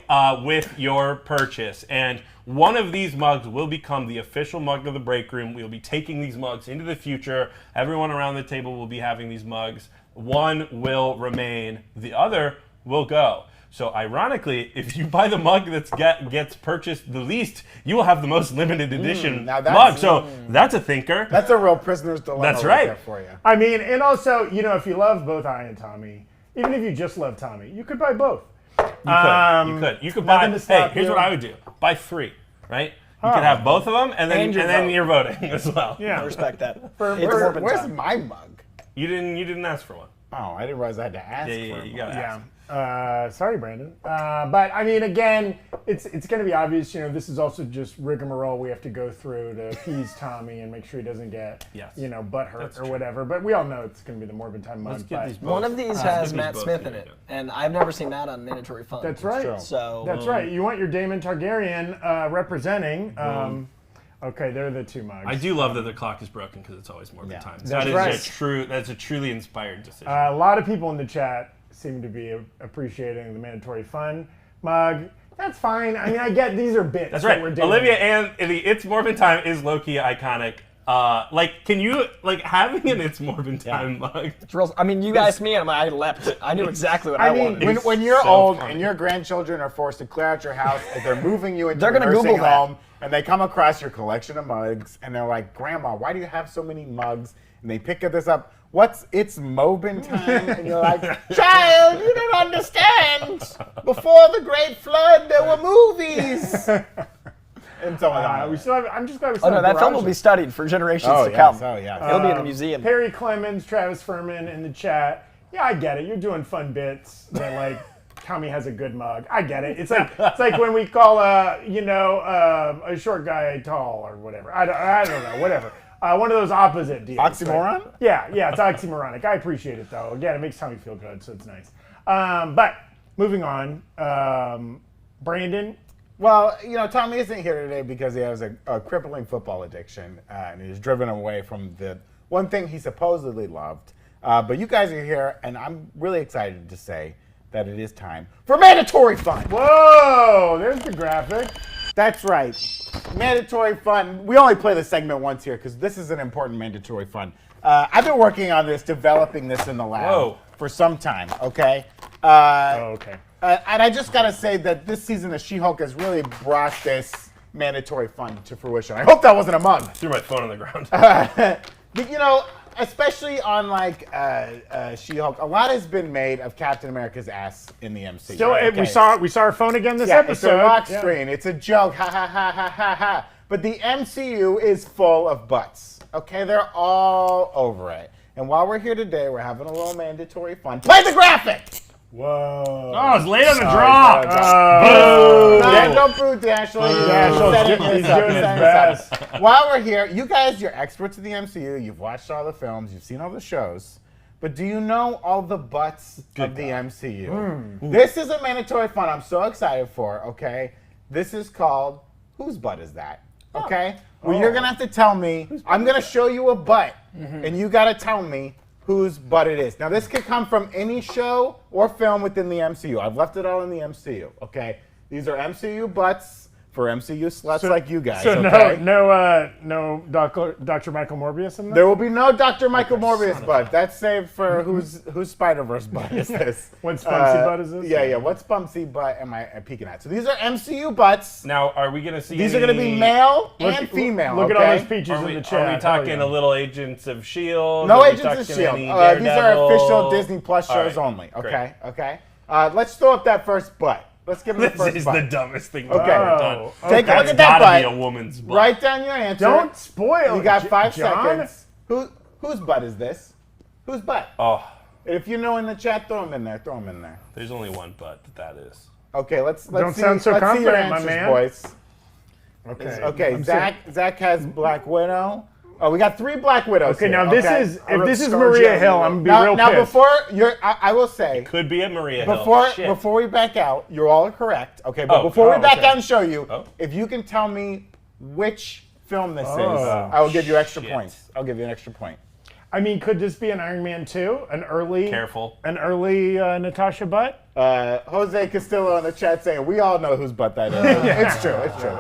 Speaker 3: with your purchase, and one of these mugs will become the official mug of the Breakroom. We'll be taking these mugs into the future. Everyone around the table will be having these mugs. One will remain. The other will go. So ironically, if you buy the mug that gets purchased the least, you will have the most limited edition mug. So that's a thinker.
Speaker 4: That's a real prisoner's dilemma.
Speaker 3: That's right.
Speaker 4: There for you.
Speaker 1: I mean, and also, if you love both I and Tommy, even if you just love Tommy, you could buy both.
Speaker 3: You could buy.
Speaker 1: nothing to stop
Speaker 3: Hey, here's
Speaker 1: you.
Speaker 3: what I would do: buy 3, right? You could have both of them, and then
Speaker 2: And your vote.
Speaker 3: you're voting as well.
Speaker 1: Yeah.
Speaker 2: I respect that. It's
Speaker 4: Where's
Speaker 2: Morbin time.
Speaker 4: my mug?
Speaker 3: You didn't ask for one.
Speaker 4: Oh, I didn't realize I had to ask for
Speaker 3: Yeah, you
Speaker 4: one.
Speaker 3: got to ask.
Speaker 1: Sorry, Brandon. But I mean, again, it's going to be obvious. This is also just rigmarole we have to go through to appease Tommy and make sure he doesn't get, butt hurt or whatever. But we all know it's going to be the Morbin time mug.
Speaker 3: Let's get these
Speaker 2: One of these has
Speaker 3: these
Speaker 2: Matt
Speaker 3: both
Speaker 2: Smith in
Speaker 3: together.
Speaker 2: it, and I've never seen that on Mandatory Fun.
Speaker 1: That's right.
Speaker 4: true.
Speaker 2: So
Speaker 1: That's right. You want your Daemon Targaryen representing. Okay, they're the 2 mugs.
Speaker 3: I do love that the clock is broken because it's always Morbin time.
Speaker 1: That's
Speaker 3: That is
Speaker 1: right.
Speaker 3: That's a truly inspired decision.
Speaker 1: A lot of people in the chat seem to be appreciating the Mandatory Fun mug. That's fine. I mean, I get these are bits.
Speaker 3: That's
Speaker 1: that
Speaker 3: right.
Speaker 1: we're doing.
Speaker 3: Olivia and the It's Morbin Time is low-key iconic. Can you having an It's Morbin Time mug?
Speaker 2: it's real. I mean, you asked me, and I leapt. I knew exactly what I wanted.
Speaker 4: When you're
Speaker 3: so
Speaker 4: old
Speaker 3: funny.
Speaker 4: and your grandchildren are forced to clear out your house and they're moving you into
Speaker 2: They're
Speaker 4: a
Speaker 2: gonna
Speaker 4: nursing
Speaker 2: Google that.
Speaker 4: home and they come across your collection of mugs and they're like, Grandma, why do you have so many mugs? And they pick this up. It's Morbin time? And you're like, child, you don't understand. Before the Great Flood, there were movies. And so on.
Speaker 1: we still have, I'm just glad we still
Speaker 2: Oh no,
Speaker 1: have
Speaker 2: that film will
Speaker 1: garages.
Speaker 2: be studied for generations
Speaker 4: Oh,
Speaker 2: to
Speaker 4: yes,
Speaker 2: come.
Speaker 4: oh, yes.
Speaker 2: It'll be in the museum.
Speaker 1: Perry Clemons, Travis Furman in the chat. Yeah, I get it. You're doing fun bits that Tommy has a good mug. I get it. It's like when we call a short guy tall or whatever. I don't know. Whatever. One of those opposite deals.
Speaker 4: Oxymoron?
Speaker 1: Right? Yeah, it's oxymoronic. I appreciate it though. Again, it makes Tommy feel good, so it's nice. But moving on, Brandon.
Speaker 4: Well, Tommy isn't here today because he has a crippling football addiction, and he's driven away from the one thing he supposedly loved. But you guys are here, and I'm really excited to say that it is time for Mandatory Fun.
Speaker 1: Whoa, there's the graphic.
Speaker 4: That's right. Mandatory Fun. We only play this segment once here because this is an important Mandatory Fun. I've been working on this, developing this in the lab for some time, okay?
Speaker 1: Okay.
Speaker 4: And I just gotta say that this season of She-Hulk has really brought this Mandatory Fun to fruition. I hope that wasn't a mug.
Speaker 3: Threw my phone on the ground.
Speaker 4: But especially on She-Hulk, a lot has been made of Captain America's ass in the MCU.
Speaker 1: Still, we saw our phone again this episode.
Speaker 4: It's a lock screen. It's a joke. Ha ha ha ha ha ha. But the MCU is full of butts. Okay, they're all over it. And while we're here today, we're having a little Mandatory Fun. Play the graphic.
Speaker 1: Whoa.
Speaker 3: Oh, it's late on the draw.
Speaker 4: Don't boo Dashiell.
Speaker 1: Dashiell's doing his best.
Speaker 4: While we're here, you guys, you're experts in the MCU. You've watched all the films. You've seen all the shows. But do you know all the butts of the MCU? This is a Mandatory Fun I'm so excited for, okay? This is called Whose Butt Is That? Okay? Well, you're going to have to tell me. I'm going to show you a butt, and you got to tell me whose butt it is. Now, this could come from any show or film within the MCU. I've left it all in the MCU, okay? These are MCU butts for MCU sluts like you guys,
Speaker 1: So
Speaker 4: okay?
Speaker 1: no Dr. Michael Morbius in this?
Speaker 4: There will be no Dr. Michael Morbius butt. That's saved for whose Spider-Verse butt is this?
Speaker 1: What Spunksy butt is this?
Speaker 4: Yeah. What Spunksy butt am I peeking at? So these are MCU butts.
Speaker 3: Now, are we going to see
Speaker 4: These are going to be male
Speaker 1: Look-
Speaker 4: and female,
Speaker 1: Look
Speaker 4: okay?
Speaker 1: at all those peaches
Speaker 3: Are
Speaker 1: in
Speaker 3: we
Speaker 1: the chat.
Speaker 3: talking
Speaker 1: Hell yeah.
Speaker 3: a little Agents of S.H.I.E.L.D.?
Speaker 4: No
Speaker 3: Are we
Speaker 4: Agents of
Speaker 3: talking
Speaker 4: S.H.I.E.L.D.
Speaker 3: any
Speaker 4: These are
Speaker 3: Daredevil?
Speaker 4: official Disney Plus
Speaker 3: All
Speaker 4: shows
Speaker 3: right,
Speaker 4: only,
Speaker 3: great.
Speaker 4: okay? Let's throw up that first butt. Let's give him the first
Speaker 3: This is
Speaker 4: butt.
Speaker 3: the dumbest thing we've
Speaker 4: Okay.
Speaker 3: ever done.
Speaker 1: Oh,
Speaker 4: Take a
Speaker 1: okay.
Speaker 4: look
Speaker 3: That's
Speaker 4: at that
Speaker 3: gotta be
Speaker 4: butt.
Speaker 3: a woman's butt.
Speaker 4: Write down your answer.
Speaker 1: Don't spoil.
Speaker 4: You got 5
Speaker 1: John?
Speaker 4: seconds. Whose butt is this? Whose butt?
Speaker 3: Oh,
Speaker 4: If you know in the chat, throw them in there. Throw them in there.
Speaker 3: there's only one butt that is.
Speaker 4: Okay, let's
Speaker 1: Don't
Speaker 4: see,
Speaker 1: sound so
Speaker 4: let's see your
Speaker 1: confident, my
Speaker 4: answers,
Speaker 1: man.
Speaker 4: boys.
Speaker 1: Okay.
Speaker 4: Okay,
Speaker 1: I'm
Speaker 4: Zach has Black Widow. Oh, we got 3 Black Widows.
Speaker 1: Okay,
Speaker 4: here,
Speaker 1: now this
Speaker 4: okay?
Speaker 1: is if this is Maria Hill, I'm gonna be real
Speaker 4: now
Speaker 1: pissed.
Speaker 4: before I will say
Speaker 3: Could be a Maria Hill.
Speaker 4: before we back out, you're all correct. Okay, but
Speaker 3: Oh,
Speaker 4: before we back
Speaker 1: okay.
Speaker 4: out and show you,
Speaker 3: Oh.
Speaker 4: if you can tell me which film this is,
Speaker 1: Oh,
Speaker 4: I will give you extra
Speaker 3: shit.
Speaker 4: points. I'll give you an extra point.
Speaker 1: I mean, could this be an Iron Man 2? An early Natasha butt?
Speaker 4: Jose Castillo in the chat saying, we all know whose butt that is. It's true, it's true.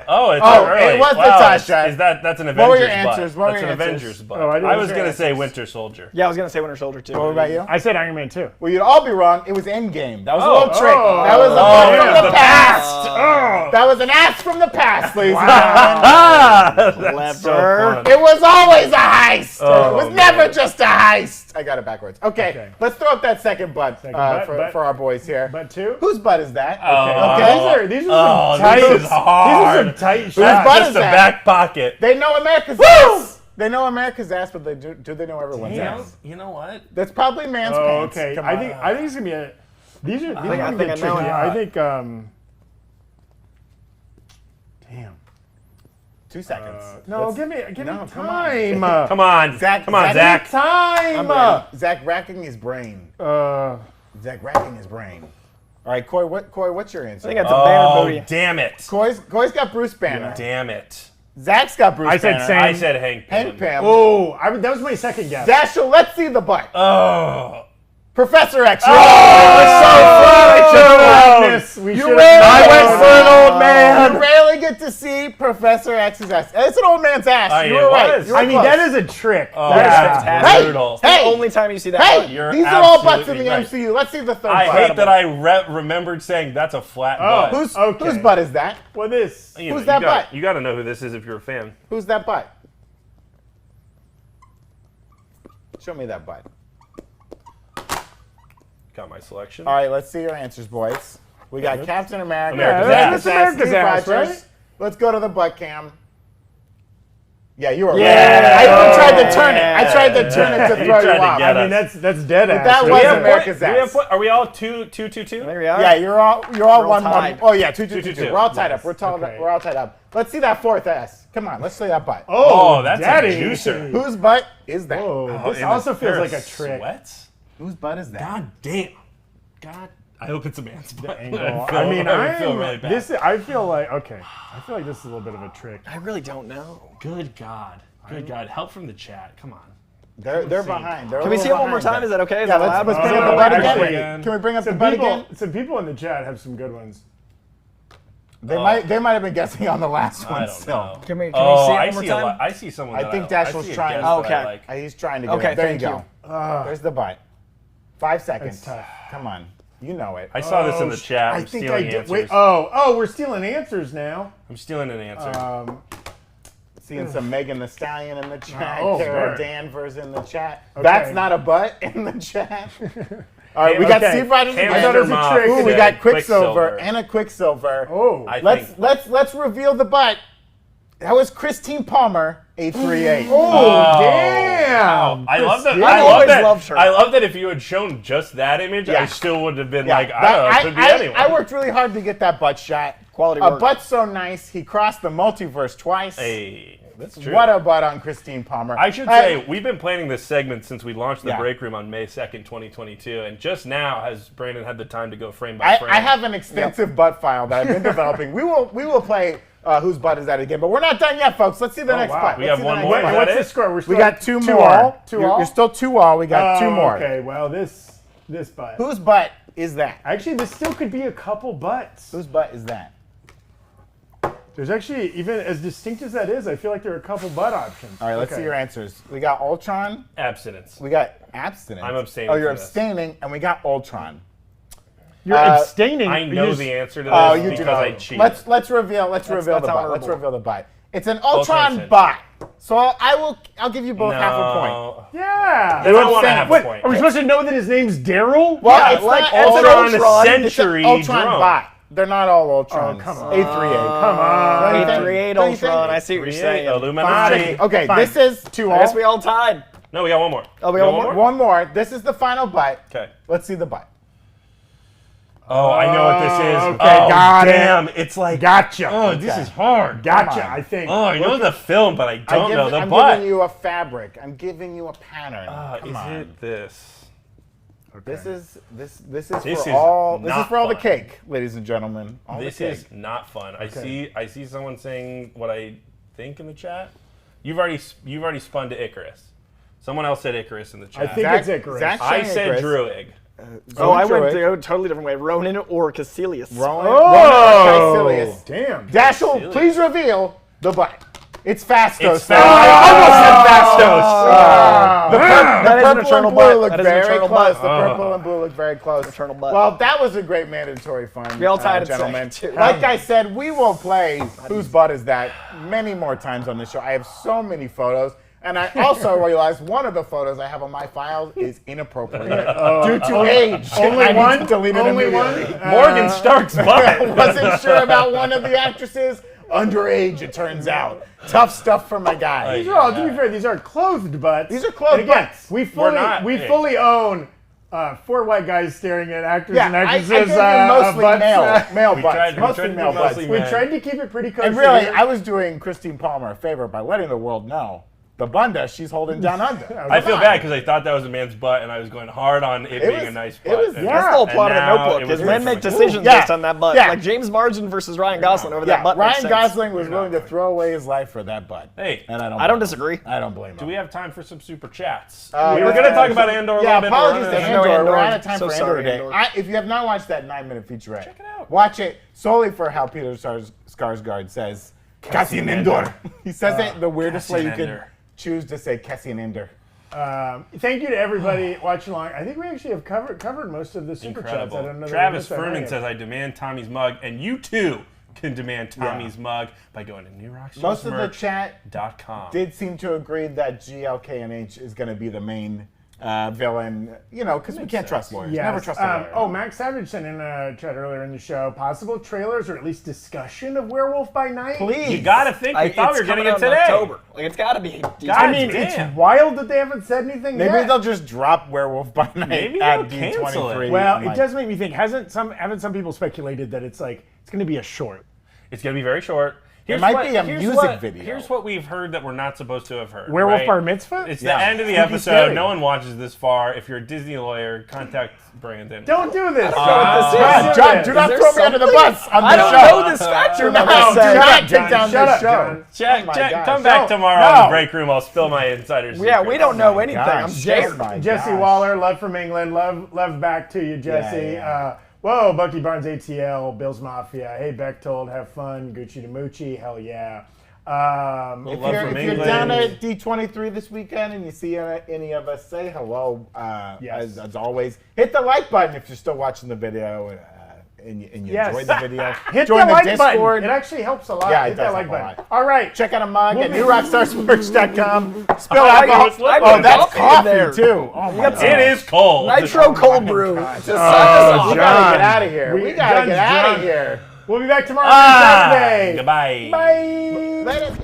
Speaker 3: Oh, it's
Speaker 4: Oh,
Speaker 3: early.
Speaker 4: it was
Speaker 3: wow,
Speaker 4: Natasha.
Speaker 3: Is that's an Avengers
Speaker 4: What were your
Speaker 3: butt.
Speaker 4: answers? What were
Speaker 3: That's
Speaker 4: your
Speaker 3: an
Speaker 4: answers?
Speaker 3: Avengers butt.
Speaker 1: Oh, I didn't
Speaker 3: I was
Speaker 1: answer
Speaker 3: gonna
Speaker 1: your
Speaker 3: say
Speaker 1: answers.
Speaker 3: Winter Soldier.
Speaker 2: Yeah, I was gonna say Winter Soldier too.
Speaker 4: What about you?
Speaker 1: I said Iron Man 2.
Speaker 4: Well, you'd all be wrong. It was Endgame. That was a
Speaker 3: Oh.
Speaker 4: little trick.
Speaker 1: Oh.
Speaker 4: That was a
Speaker 3: Oh,
Speaker 4: butt
Speaker 3: yeah,
Speaker 4: from the
Speaker 3: the
Speaker 4: past.
Speaker 1: Oh.
Speaker 4: That was an ass from the past, ladies and gentlemen.
Speaker 3: That's so
Speaker 2: Clever.
Speaker 3: fun.
Speaker 4: It was always a heist.
Speaker 3: Oh,
Speaker 4: it was never
Speaker 3: man.
Speaker 4: just a heist. I got it backwards. Okay,
Speaker 1: Okay.
Speaker 4: let's throw up that second butt,
Speaker 1: butt,
Speaker 4: for our boys here.
Speaker 1: Butt 2?
Speaker 4: Whose butt is that?
Speaker 3: Oh.
Speaker 4: Okay.
Speaker 1: These are
Speaker 3: Oh,
Speaker 1: some tight.
Speaker 3: this is hard.
Speaker 1: These are some tight
Speaker 4: Whose
Speaker 1: shots.
Speaker 4: butt
Speaker 3: Just
Speaker 4: is
Speaker 3: the
Speaker 4: that?
Speaker 3: back pocket.
Speaker 4: They know America's ass. They know America's ass, but do they know everyone's ass?
Speaker 3: You know what?
Speaker 4: That's probably man's
Speaker 1: Oh,
Speaker 4: pants.
Speaker 1: okay.
Speaker 4: Come
Speaker 1: I
Speaker 4: on.
Speaker 1: think it's gonna be a. These are
Speaker 2: I
Speaker 1: gonna
Speaker 2: think
Speaker 1: get
Speaker 2: I know
Speaker 1: tricky.
Speaker 2: it.
Speaker 1: I think Damn.
Speaker 4: 2 seconds.
Speaker 1: No,
Speaker 4: Let's-
Speaker 1: give me
Speaker 4: No, come
Speaker 1: time.
Speaker 3: Come on,
Speaker 4: Zach,
Speaker 3: Come on,
Speaker 4: Zach.
Speaker 3: Zach.
Speaker 4: I'm
Speaker 1: Time.
Speaker 4: ready. Zach racking his brain.
Speaker 1: Uh,
Speaker 4: Zach racking his brain. All right, Coy. What's your answer?
Speaker 2: I think that's a banner
Speaker 3: Oh,
Speaker 2: booty.
Speaker 3: damn it.
Speaker 4: Coy's got Bruce Banner.
Speaker 3: Damn it.
Speaker 4: Zach's got Bruce
Speaker 1: I said
Speaker 4: Banner.
Speaker 1: Sam.
Speaker 3: I said Hank Pym.
Speaker 4: Hank Pym.
Speaker 1: oh, that was my second guess.
Speaker 4: Dashiell, let's see the butt.
Speaker 3: Oh.
Speaker 4: Professor X.
Speaker 1: Oh, we
Speaker 4: You
Speaker 1: should
Speaker 4: rarely-
Speaker 1: have
Speaker 4: I went
Speaker 1: known.
Speaker 4: for an old man. You rarely get to see Professor X's ass. It's an old man's ass.
Speaker 3: Oh,
Speaker 4: You
Speaker 3: yeah,
Speaker 4: were
Speaker 3: it
Speaker 4: right.
Speaker 3: was.
Speaker 4: You were
Speaker 1: I mean,
Speaker 4: close.
Speaker 1: that is a trick.
Speaker 3: Oh,
Speaker 1: That is
Speaker 3: yeah.
Speaker 1: fantastic.
Speaker 4: Hey,
Speaker 3: brutal.
Speaker 4: hey,
Speaker 2: Only time you see that.
Speaker 4: hey,
Speaker 2: butt.
Speaker 3: You're
Speaker 4: these are all butts in the
Speaker 3: absolutely right.
Speaker 4: MCU. Let's see the third
Speaker 3: I
Speaker 4: butt.
Speaker 3: hate that I remembered saying that's a flat butt.
Speaker 4: Whose
Speaker 1: Okay.
Speaker 4: butt is that?
Speaker 1: Well, this.
Speaker 3: You know,
Speaker 4: who's that
Speaker 3: you gotta-
Speaker 4: butt?
Speaker 3: You got to know who this is if you're a fan.
Speaker 4: Who's that butt? Show me that butt.
Speaker 3: Got my selection.
Speaker 4: All right, let's see your answers, boys. We got Captain America.
Speaker 3: America's
Speaker 1: ass. That's America's
Speaker 4: Steve
Speaker 1: ass,
Speaker 4: Rogers.
Speaker 1: right?
Speaker 4: Let's go to the butt cam. Yeah, you were
Speaker 1: Yeah.
Speaker 4: right. I tried to turn it. I tried to turn it to
Speaker 3: You
Speaker 4: throw
Speaker 3: tried
Speaker 4: you
Speaker 3: to
Speaker 4: off.
Speaker 3: get
Speaker 1: I mean,
Speaker 3: us.
Speaker 1: that's dead ass.
Speaker 4: that
Speaker 1: right?
Speaker 4: was
Speaker 3: Do we have
Speaker 4: America's
Speaker 3: point? Do we have
Speaker 4: ass.
Speaker 3: point? Are we all 2-2-2-2?
Speaker 2: There we are.
Speaker 4: Yeah, you're all
Speaker 2: We're all
Speaker 4: 1-1.
Speaker 2: tied.
Speaker 4: Oh yeah, 2-2-2-2.
Speaker 3: 2-2-2.
Speaker 4: We're all tied up.
Speaker 1: Okay.
Speaker 4: We're all tied up. Let's see that fourth ass. Come on, let's see that butt.
Speaker 3: Oh, that's
Speaker 1: daddy.
Speaker 3: a juicer.
Speaker 4: Whose butt is that?
Speaker 1: Oh, this
Speaker 3: in
Speaker 1: also
Speaker 3: a
Speaker 1: feels
Speaker 3: pair
Speaker 1: like a
Speaker 3: of
Speaker 1: trick.
Speaker 3: Sweats?
Speaker 4: Whose butt is that?
Speaker 3: God damn. God. I hope it's a man's butt.
Speaker 1: Angle.
Speaker 3: I
Speaker 1: I mean,
Speaker 3: I feel really bad.
Speaker 1: I feel like okay. I feel like this is a little bit of a trick.
Speaker 2: I really don't know.
Speaker 3: Good God. Good God. Help from the chat. Come on.
Speaker 4: They're behind. They're a
Speaker 2: Can we see
Speaker 4: little
Speaker 2: it one more
Speaker 4: behind,
Speaker 2: time?
Speaker 4: but-
Speaker 2: Is that okay? Is
Speaker 4: Yeah,
Speaker 2: that
Speaker 4: let's
Speaker 2: allowed?
Speaker 4: bring up
Speaker 1: Oh,
Speaker 4: the butt
Speaker 1: actually,
Speaker 4: again. Can we bring up the butt again?
Speaker 1: Some people in the chat have some good ones.
Speaker 4: They might have been guessing on the last
Speaker 3: I
Speaker 4: one
Speaker 3: don't
Speaker 4: still.
Speaker 3: know.
Speaker 2: Can we
Speaker 3: Oh,
Speaker 2: see it
Speaker 3: I
Speaker 2: one more
Speaker 3: see
Speaker 2: time?
Speaker 3: a lot. I see someone.
Speaker 4: I
Speaker 3: that
Speaker 4: think
Speaker 3: I
Speaker 4: Dashiell's
Speaker 3: see a
Speaker 4: trying.
Speaker 3: guess that I
Speaker 2: Okay.
Speaker 3: like.
Speaker 4: He's trying to get
Speaker 2: Okay,
Speaker 4: it. There
Speaker 2: thank
Speaker 4: you
Speaker 2: you.
Speaker 4: go. There's the butt. 5 seconds.
Speaker 1: That's tough.
Speaker 4: Come on. You know it.
Speaker 3: I saw this in the chat.
Speaker 1: I
Speaker 3: I'm
Speaker 1: think
Speaker 3: stealing
Speaker 1: I did.
Speaker 3: answers.
Speaker 1: Wait. Oh, we're stealing answers now.
Speaker 3: I'm stealing an answer.
Speaker 4: Seeing some Megan the Stallion in the chat.
Speaker 1: Oh,
Speaker 4: Carol
Speaker 1: man.
Speaker 4: Danvers in the chat.
Speaker 1: Okay.
Speaker 4: That's not a butt in the chat. All right, we got
Speaker 1: Okay.
Speaker 4: Steve Rogers again.
Speaker 1: I thought it was a trick.
Speaker 4: Ooh, we
Speaker 3: said
Speaker 4: got Quicksilver and a Quicksilver.
Speaker 1: Oh,
Speaker 4: Let's reveal the butt. That was Christine Palmer, 838.
Speaker 1: damn!
Speaker 3: I love that.
Speaker 1: Christine.
Speaker 3: I
Speaker 2: I've
Speaker 3: love
Speaker 2: always
Speaker 3: that.
Speaker 2: loved her.
Speaker 3: I love that. If you had shown just that image,
Speaker 4: Yeah.
Speaker 3: I still would have been
Speaker 4: Yeah,
Speaker 3: like, I don't know, it could be anyone.
Speaker 4: I worked really hard to get that butt shot.
Speaker 2: Quality
Speaker 4: A
Speaker 2: work.
Speaker 4: butt so nice, he crossed the multiverse twice.
Speaker 3: Hey, that's true.
Speaker 4: What a butt on Christine Palmer.
Speaker 3: I should say, we've been planning this segment since we launched the
Speaker 4: Yeah.
Speaker 3: break room on May 2nd, 2022, and just now has Brandon had the time to go frame by frame.
Speaker 4: I have an extensive butt file that I've been developing. We will play Whose Butt Is That again, but we're not done yet, folks. Let's see the next
Speaker 1: wow.
Speaker 4: butt.
Speaker 3: We
Speaker 4: Let's
Speaker 3: have
Speaker 4: see
Speaker 3: one
Speaker 4: the
Speaker 3: more?
Speaker 4: next
Speaker 3: Is
Speaker 4: butt.
Speaker 3: that
Speaker 1: What's
Speaker 3: it?
Speaker 1: the score? We're still
Speaker 4: We got two
Speaker 1: two
Speaker 4: more.
Speaker 1: all? Two all?
Speaker 4: You're still 2 all. We got 2 more.
Speaker 1: Okay, well this butt.
Speaker 4: Whose butt is that?
Speaker 1: Actually, this still could be a couple butts.
Speaker 4: Whose butt is that?
Speaker 1: There's actually, even as distinct as that is, I feel like there are a couple butt options.
Speaker 4: All right, let's see your answers. We got Ultron.
Speaker 3: Abstinence.
Speaker 4: We got abstinence.
Speaker 3: I'm abstaining
Speaker 4: Oh, you're
Speaker 3: from this.
Speaker 4: abstaining, and we got Ultron.
Speaker 1: You're
Speaker 4: Uh,
Speaker 1: abstaining.
Speaker 3: I
Speaker 1: You
Speaker 3: know
Speaker 1: just-
Speaker 3: the answer to this
Speaker 4: Oh, you do
Speaker 3: because
Speaker 4: not.
Speaker 3: I cheated.
Speaker 4: Let's reveal the
Speaker 2: that's
Speaker 4: butt. Let's
Speaker 2: honorable.
Speaker 4: reveal the butt. It's an Ultron
Speaker 3: Ultron
Speaker 4: butt. So I'll give you both half a point.
Speaker 3: No.
Speaker 1: Yeah.
Speaker 3: Then I want to have a
Speaker 1: Wait,
Speaker 3: point.
Speaker 1: are we supposed to know that his name's Daryl?
Speaker 4: Well,
Speaker 2: Yeah,
Speaker 4: it's
Speaker 2: like
Speaker 4: not
Speaker 2: Ultron
Speaker 3: Ultron
Speaker 4: It's an
Speaker 3: Century
Speaker 4: Ultron
Speaker 3: drone.
Speaker 4: bot. They're not all Ultrons.
Speaker 1: Oh, come on.
Speaker 4: A38.
Speaker 1: Come on.
Speaker 2: A38
Speaker 4: Don't you think?
Speaker 2: Ultron. I see what you're saying.
Speaker 3: Illuminati.
Speaker 4: Okay,
Speaker 1: Fine.
Speaker 4: this is 2
Speaker 2: I guess we all tied.
Speaker 3: No, we got one more.
Speaker 2: Oh, we got one more?
Speaker 4: One more. This is the final butt.
Speaker 3: Okay.
Speaker 4: Let's see the butt.
Speaker 3: Oh, I know what this is.
Speaker 1: Okay,
Speaker 3: oh,
Speaker 1: got it.
Speaker 3: damn. It's like.
Speaker 1: Gotcha.
Speaker 3: Oh, this is hard.
Speaker 1: Gotcha,
Speaker 4: Come on.
Speaker 1: I think.
Speaker 3: Oh, I know the film, but I don't know the
Speaker 4: I'm
Speaker 3: butt.
Speaker 4: giving you a fabric. I'm giving you a pattern. Come
Speaker 3: Is
Speaker 4: on.
Speaker 3: it this?
Speaker 4: This is
Speaker 3: This
Speaker 4: for
Speaker 3: is
Speaker 4: all. This is
Speaker 3: not
Speaker 4: for all the
Speaker 3: fun.
Speaker 4: cake, ladies and gentlemen. All
Speaker 3: This
Speaker 4: the cake.
Speaker 3: is not fun. I see someone saying what I think in the chat. You've already spun to Icarus. Someone else said Icarus in the chat.
Speaker 1: I think it's Icarus.
Speaker 4: Zach
Speaker 3: I
Speaker 4: saying
Speaker 3: said
Speaker 4: Icarus.
Speaker 3: Druid.
Speaker 2: Oh, I went
Speaker 4: Druid.
Speaker 2: the totally different way. Ronan or Caecilius.
Speaker 4: Ronan.
Speaker 1: Oh,
Speaker 4: Ronan
Speaker 1: damn.
Speaker 4: Dashiell, please reveal the butt. It's Fastos.
Speaker 3: It's I almost said Fastos.
Speaker 4: The
Speaker 2: That is an
Speaker 4: purple
Speaker 2: eternal
Speaker 4: and blue
Speaker 2: butt.
Speaker 4: look
Speaker 2: That is an
Speaker 4: very
Speaker 2: eternal
Speaker 4: close.
Speaker 2: butt.
Speaker 4: The purple and blue look very close.
Speaker 2: Eternal butt.
Speaker 4: Well, that was a great mandatory fun,
Speaker 2: We all tied at
Speaker 4: gentlemen.
Speaker 2: second, too.
Speaker 4: Like I said, we will play Whose Butt Is That many more times on this show. I have so many photos. And I also realized one of the photos I have on my file is inappropriate due to age.
Speaker 1: Only
Speaker 4: I need
Speaker 1: one?
Speaker 4: to delete it
Speaker 1: Only one?
Speaker 4: immediately.
Speaker 3: Morgan Stark's
Speaker 4: I
Speaker 3: butt.
Speaker 4: wasn't sure about one of the actresses. Underage, it turns out. Tough stuff for my guy.
Speaker 1: These are all, to be fair, these are clothed butts.
Speaker 4: These are clothed
Speaker 1: And again,
Speaker 4: butts.
Speaker 1: We
Speaker 3: not-
Speaker 1: fully own 4 white guys staring at actors
Speaker 4: Yeah,
Speaker 1: and
Speaker 4: I
Speaker 1: actresses.
Speaker 4: gave you mostly
Speaker 1: butts.
Speaker 4: male
Speaker 3: We
Speaker 4: butts.
Speaker 3: tried
Speaker 4: Mostly
Speaker 3: to
Speaker 4: male
Speaker 3: do
Speaker 4: butts.
Speaker 3: mostly
Speaker 1: We
Speaker 3: men.
Speaker 1: tried to keep it pretty kosher.
Speaker 4: And really,
Speaker 1: here.
Speaker 4: I was doing Christine Palmer a favor by letting the world know the bunda she's holding down under.
Speaker 3: I feel bad because I thought that was a man's butt, and I was going hard on it being
Speaker 4: was-
Speaker 3: a nice
Speaker 4: it
Speaker 3: butt.
Speaker 4: was-
Speaker 3: And-
Speaker 4: yeah.
Speaker 2: That's the whole plot of
Speaker 3: and
Speaker 2: the
Speaker 3: now
Speaker 2: Notebook.
Speaker 3: it was
Speaker 2: Is men
Speaker 3: worse
Speaker 2: make
Speaker 3: for me.
Speaker 2: decisions
Speaker 4: Yeah.
Speaker 2: based on that butt.
Speaker 4: Yeah.
Speaker 2: Like James Marsden versus Ryan Gosling over that
Speaker 4: Yeah,
Speaker 2: butt. makes
Speaker 4: Ryan
Speaker 2: sense.
Speaker 4: Gosling was willing to throw away his life for that butt.
Speaker 3: Hey,
Speaker 4: And
Speaker 2: I don't
Speaker 4: blame him.
Speaker 2: disagree.
Speaker 4: I don't blame him.
Speaker 3: do we have time for some super chats?
Speaker 4: Uh,
Speaker 3: we were going to talk about Andor a
Speaker 4: Yeah,
Speaker 3: little bit. but
Speaker 4: apologies
Speaker 3: we're
Speaker 4: to
Speaker 3: running-
Speaker 2: No
Speaker 4: Andor.
Speaker 2: Andor.
Speaker 4: We're out of time
Speaker 2: So
Speaker 4: for Andor
Speaker 2: sorry,
Speaker 4: today.
Speaker 2: Andor.
Speaker 4: If you have not watched that 9-minute featurette,
Speaker 3: Check it out.
Speaker 4: watch it solely for how Peter Skarsgård says Cassian Andor. He says it the weirdest way you
Speaker 3: Cassian
Speaker 4: could
Speaker 3: Andor.
Speaker 4: choose to say Cassian Andor.
Speaker 1: Thank you to everybody watching along. I think we actually have covered most of the super chats. I don't
Speaker 3: Incredible.
Speaker 1: know that
Speaker 3: Travis
Speaker 1: we missed
Speaker 3: Furman
Speaker 1: any.
Speaker 3: says, I demand Tommy's mug, and you too can demand Tommy's mug by going to
Speaker 4: Most of the chat
Speaker 3: newrockstarsmerch.com.
Speaker 4: did seem to agree that GLKNH is going to be the main villain, you know, because we can't trust lawyers.
Speaker 1: Yes.
Speaker 4: Never trust a lawyer.
Speaker 1: Oh, Max Savage sent in a chat earlier in the show. Possible trailers or at least discussion of Werewolf by Night?
Speaker 4: Please.
Speaker 3: You gotta think. We thought we were getting it today.
Speaker 2: October. Like it's got to be.
Speaker 3: God
Speaker 1: I mean,
Speaker 3: damn.
Speaker 1: it's wild that they haven't said anything
Speaker 4: Maybe
Speaker 1: yet.
Speaker 4: they'll just drop Werewolf by Night
Speaker 3: Maybe
Speaker 4: at
Speaker 3: they'll cancel
Speaker 4: D23.
Speaker 3: it.
Speaker 1: Well,
Speaker 4: I'm
Speaker 1: it
Speaker 4: like,
Speaker 1: does make me think. Haven't some people speculated that it's like it's going to be a short?
Speaker 3: It's gonna be very short.
Speaker 4: might be a music video.
Speaker 3: Here's what we've heard that we're not supposed to have heard.
Speaker 1: Werewolf
Speaker 3: right?
Speaker 1: Bar Mitzvah?
Speaker 3: It's
Speaker 4: Yeah.
Speaker 3: the end of the
Speaker 1: Spooky
Speaker 3: episode.
Speaker 1: scary.
Speaker 3: No one watches this far. If you're a Disney lawyer, contact Brandon.
Speaker 1: Don't do this.
Speaker 4: John, do not
Speaker 2: there
Speaker 4: throw me under the
Speaker 2: something?
Speaker 4: bus on
Speaker 2: I
Speaker 4: this
Speaker 2: don't
Speaker 4: show.
Speaker 2: know this factor.
Speaker 4: Do
Speaker 2: about
Speaker 4: not,
Speaker 2: this
Speaker 4: do
Speaker 2: set.
Speaker 4: not take down
Speaker 1: Shut
Speaker 4: this
Speaker 1: up,
Speaker 4: show.
Speaker 1: John.
Speaker 3: Jack,
Speaker 4: Oh my
Speaker 3: Jack,
Speaker 4: gosh.
Speaker 3: come back tomorrow on the break room. I'll spill my insider secret.
Speaker 2: Yeah, we don't know anything.
Speaker 4: gosh.
Speaker 2: I'm scared.
Speaker 4: Oh my
Speaker 1: Jesse
Speaker 4: gosh.
Speaker 1: Waller, love from England. Love back to you, Jesse.
Speaker 4: Yeah.
Speaker 1: Whoa, Bucky Barnes ATL, Bills Mafia. Hey, Bechtold, have fun. Gucci to Moochie, hell yeah.
Speaker 3: Love
Speaker 4: If
Speaker 3: from
Speaker 4: you're
Speaker 3: England.
Speaker 4: down at D23 this weekend and you see any of us, say hello.
Speaker 1: Yes.
Speaker 4: As always, hit the like button if you're still watching the video and you
Speaker 1: Yes.
Speaker 4: enjoy the video.
Speaker 1: Hit
Speaker 4: Join
Speaker 1: the like
Speaker 4: Discord.
Speaker 1: button. It actually helps a lot.
Speaker 4: Yeah, it
Speaker 1: Hit that
Speaker 4: does
Speaker 1: like
Speaker 4: help a
Speaker 1: button.
Speaker 4: lot.
Speaker 1: All right.
Speaker 4: Check out a mug at
Speaker 1: Moving-
Speaker 4: newrockstarsmerch.com. Spill
Speaker 2: I
Speaker 4: alcohol.
Speaker 2: got
Speaker 4: Oh, that's
Speaker 2: coffee in
Speaker 4: coffee
Speaker 2: there.
Speaker 4: too. Oh my God.
Speaker 3: It is cold.
Speaker 2: Nitro cold brew. Just sign us off.
Speaker 4: We gotta get out of here. We gotta
Speaker 1: John's
Speaker 4: get out
Speaker 1: drunk.
Speaker 4: of here.
Speaker 1: We'll be back tomorrow on Saturday.
Speaker 3: Goodbye.
Speaker 1: Bye.
Speaker 4: Later.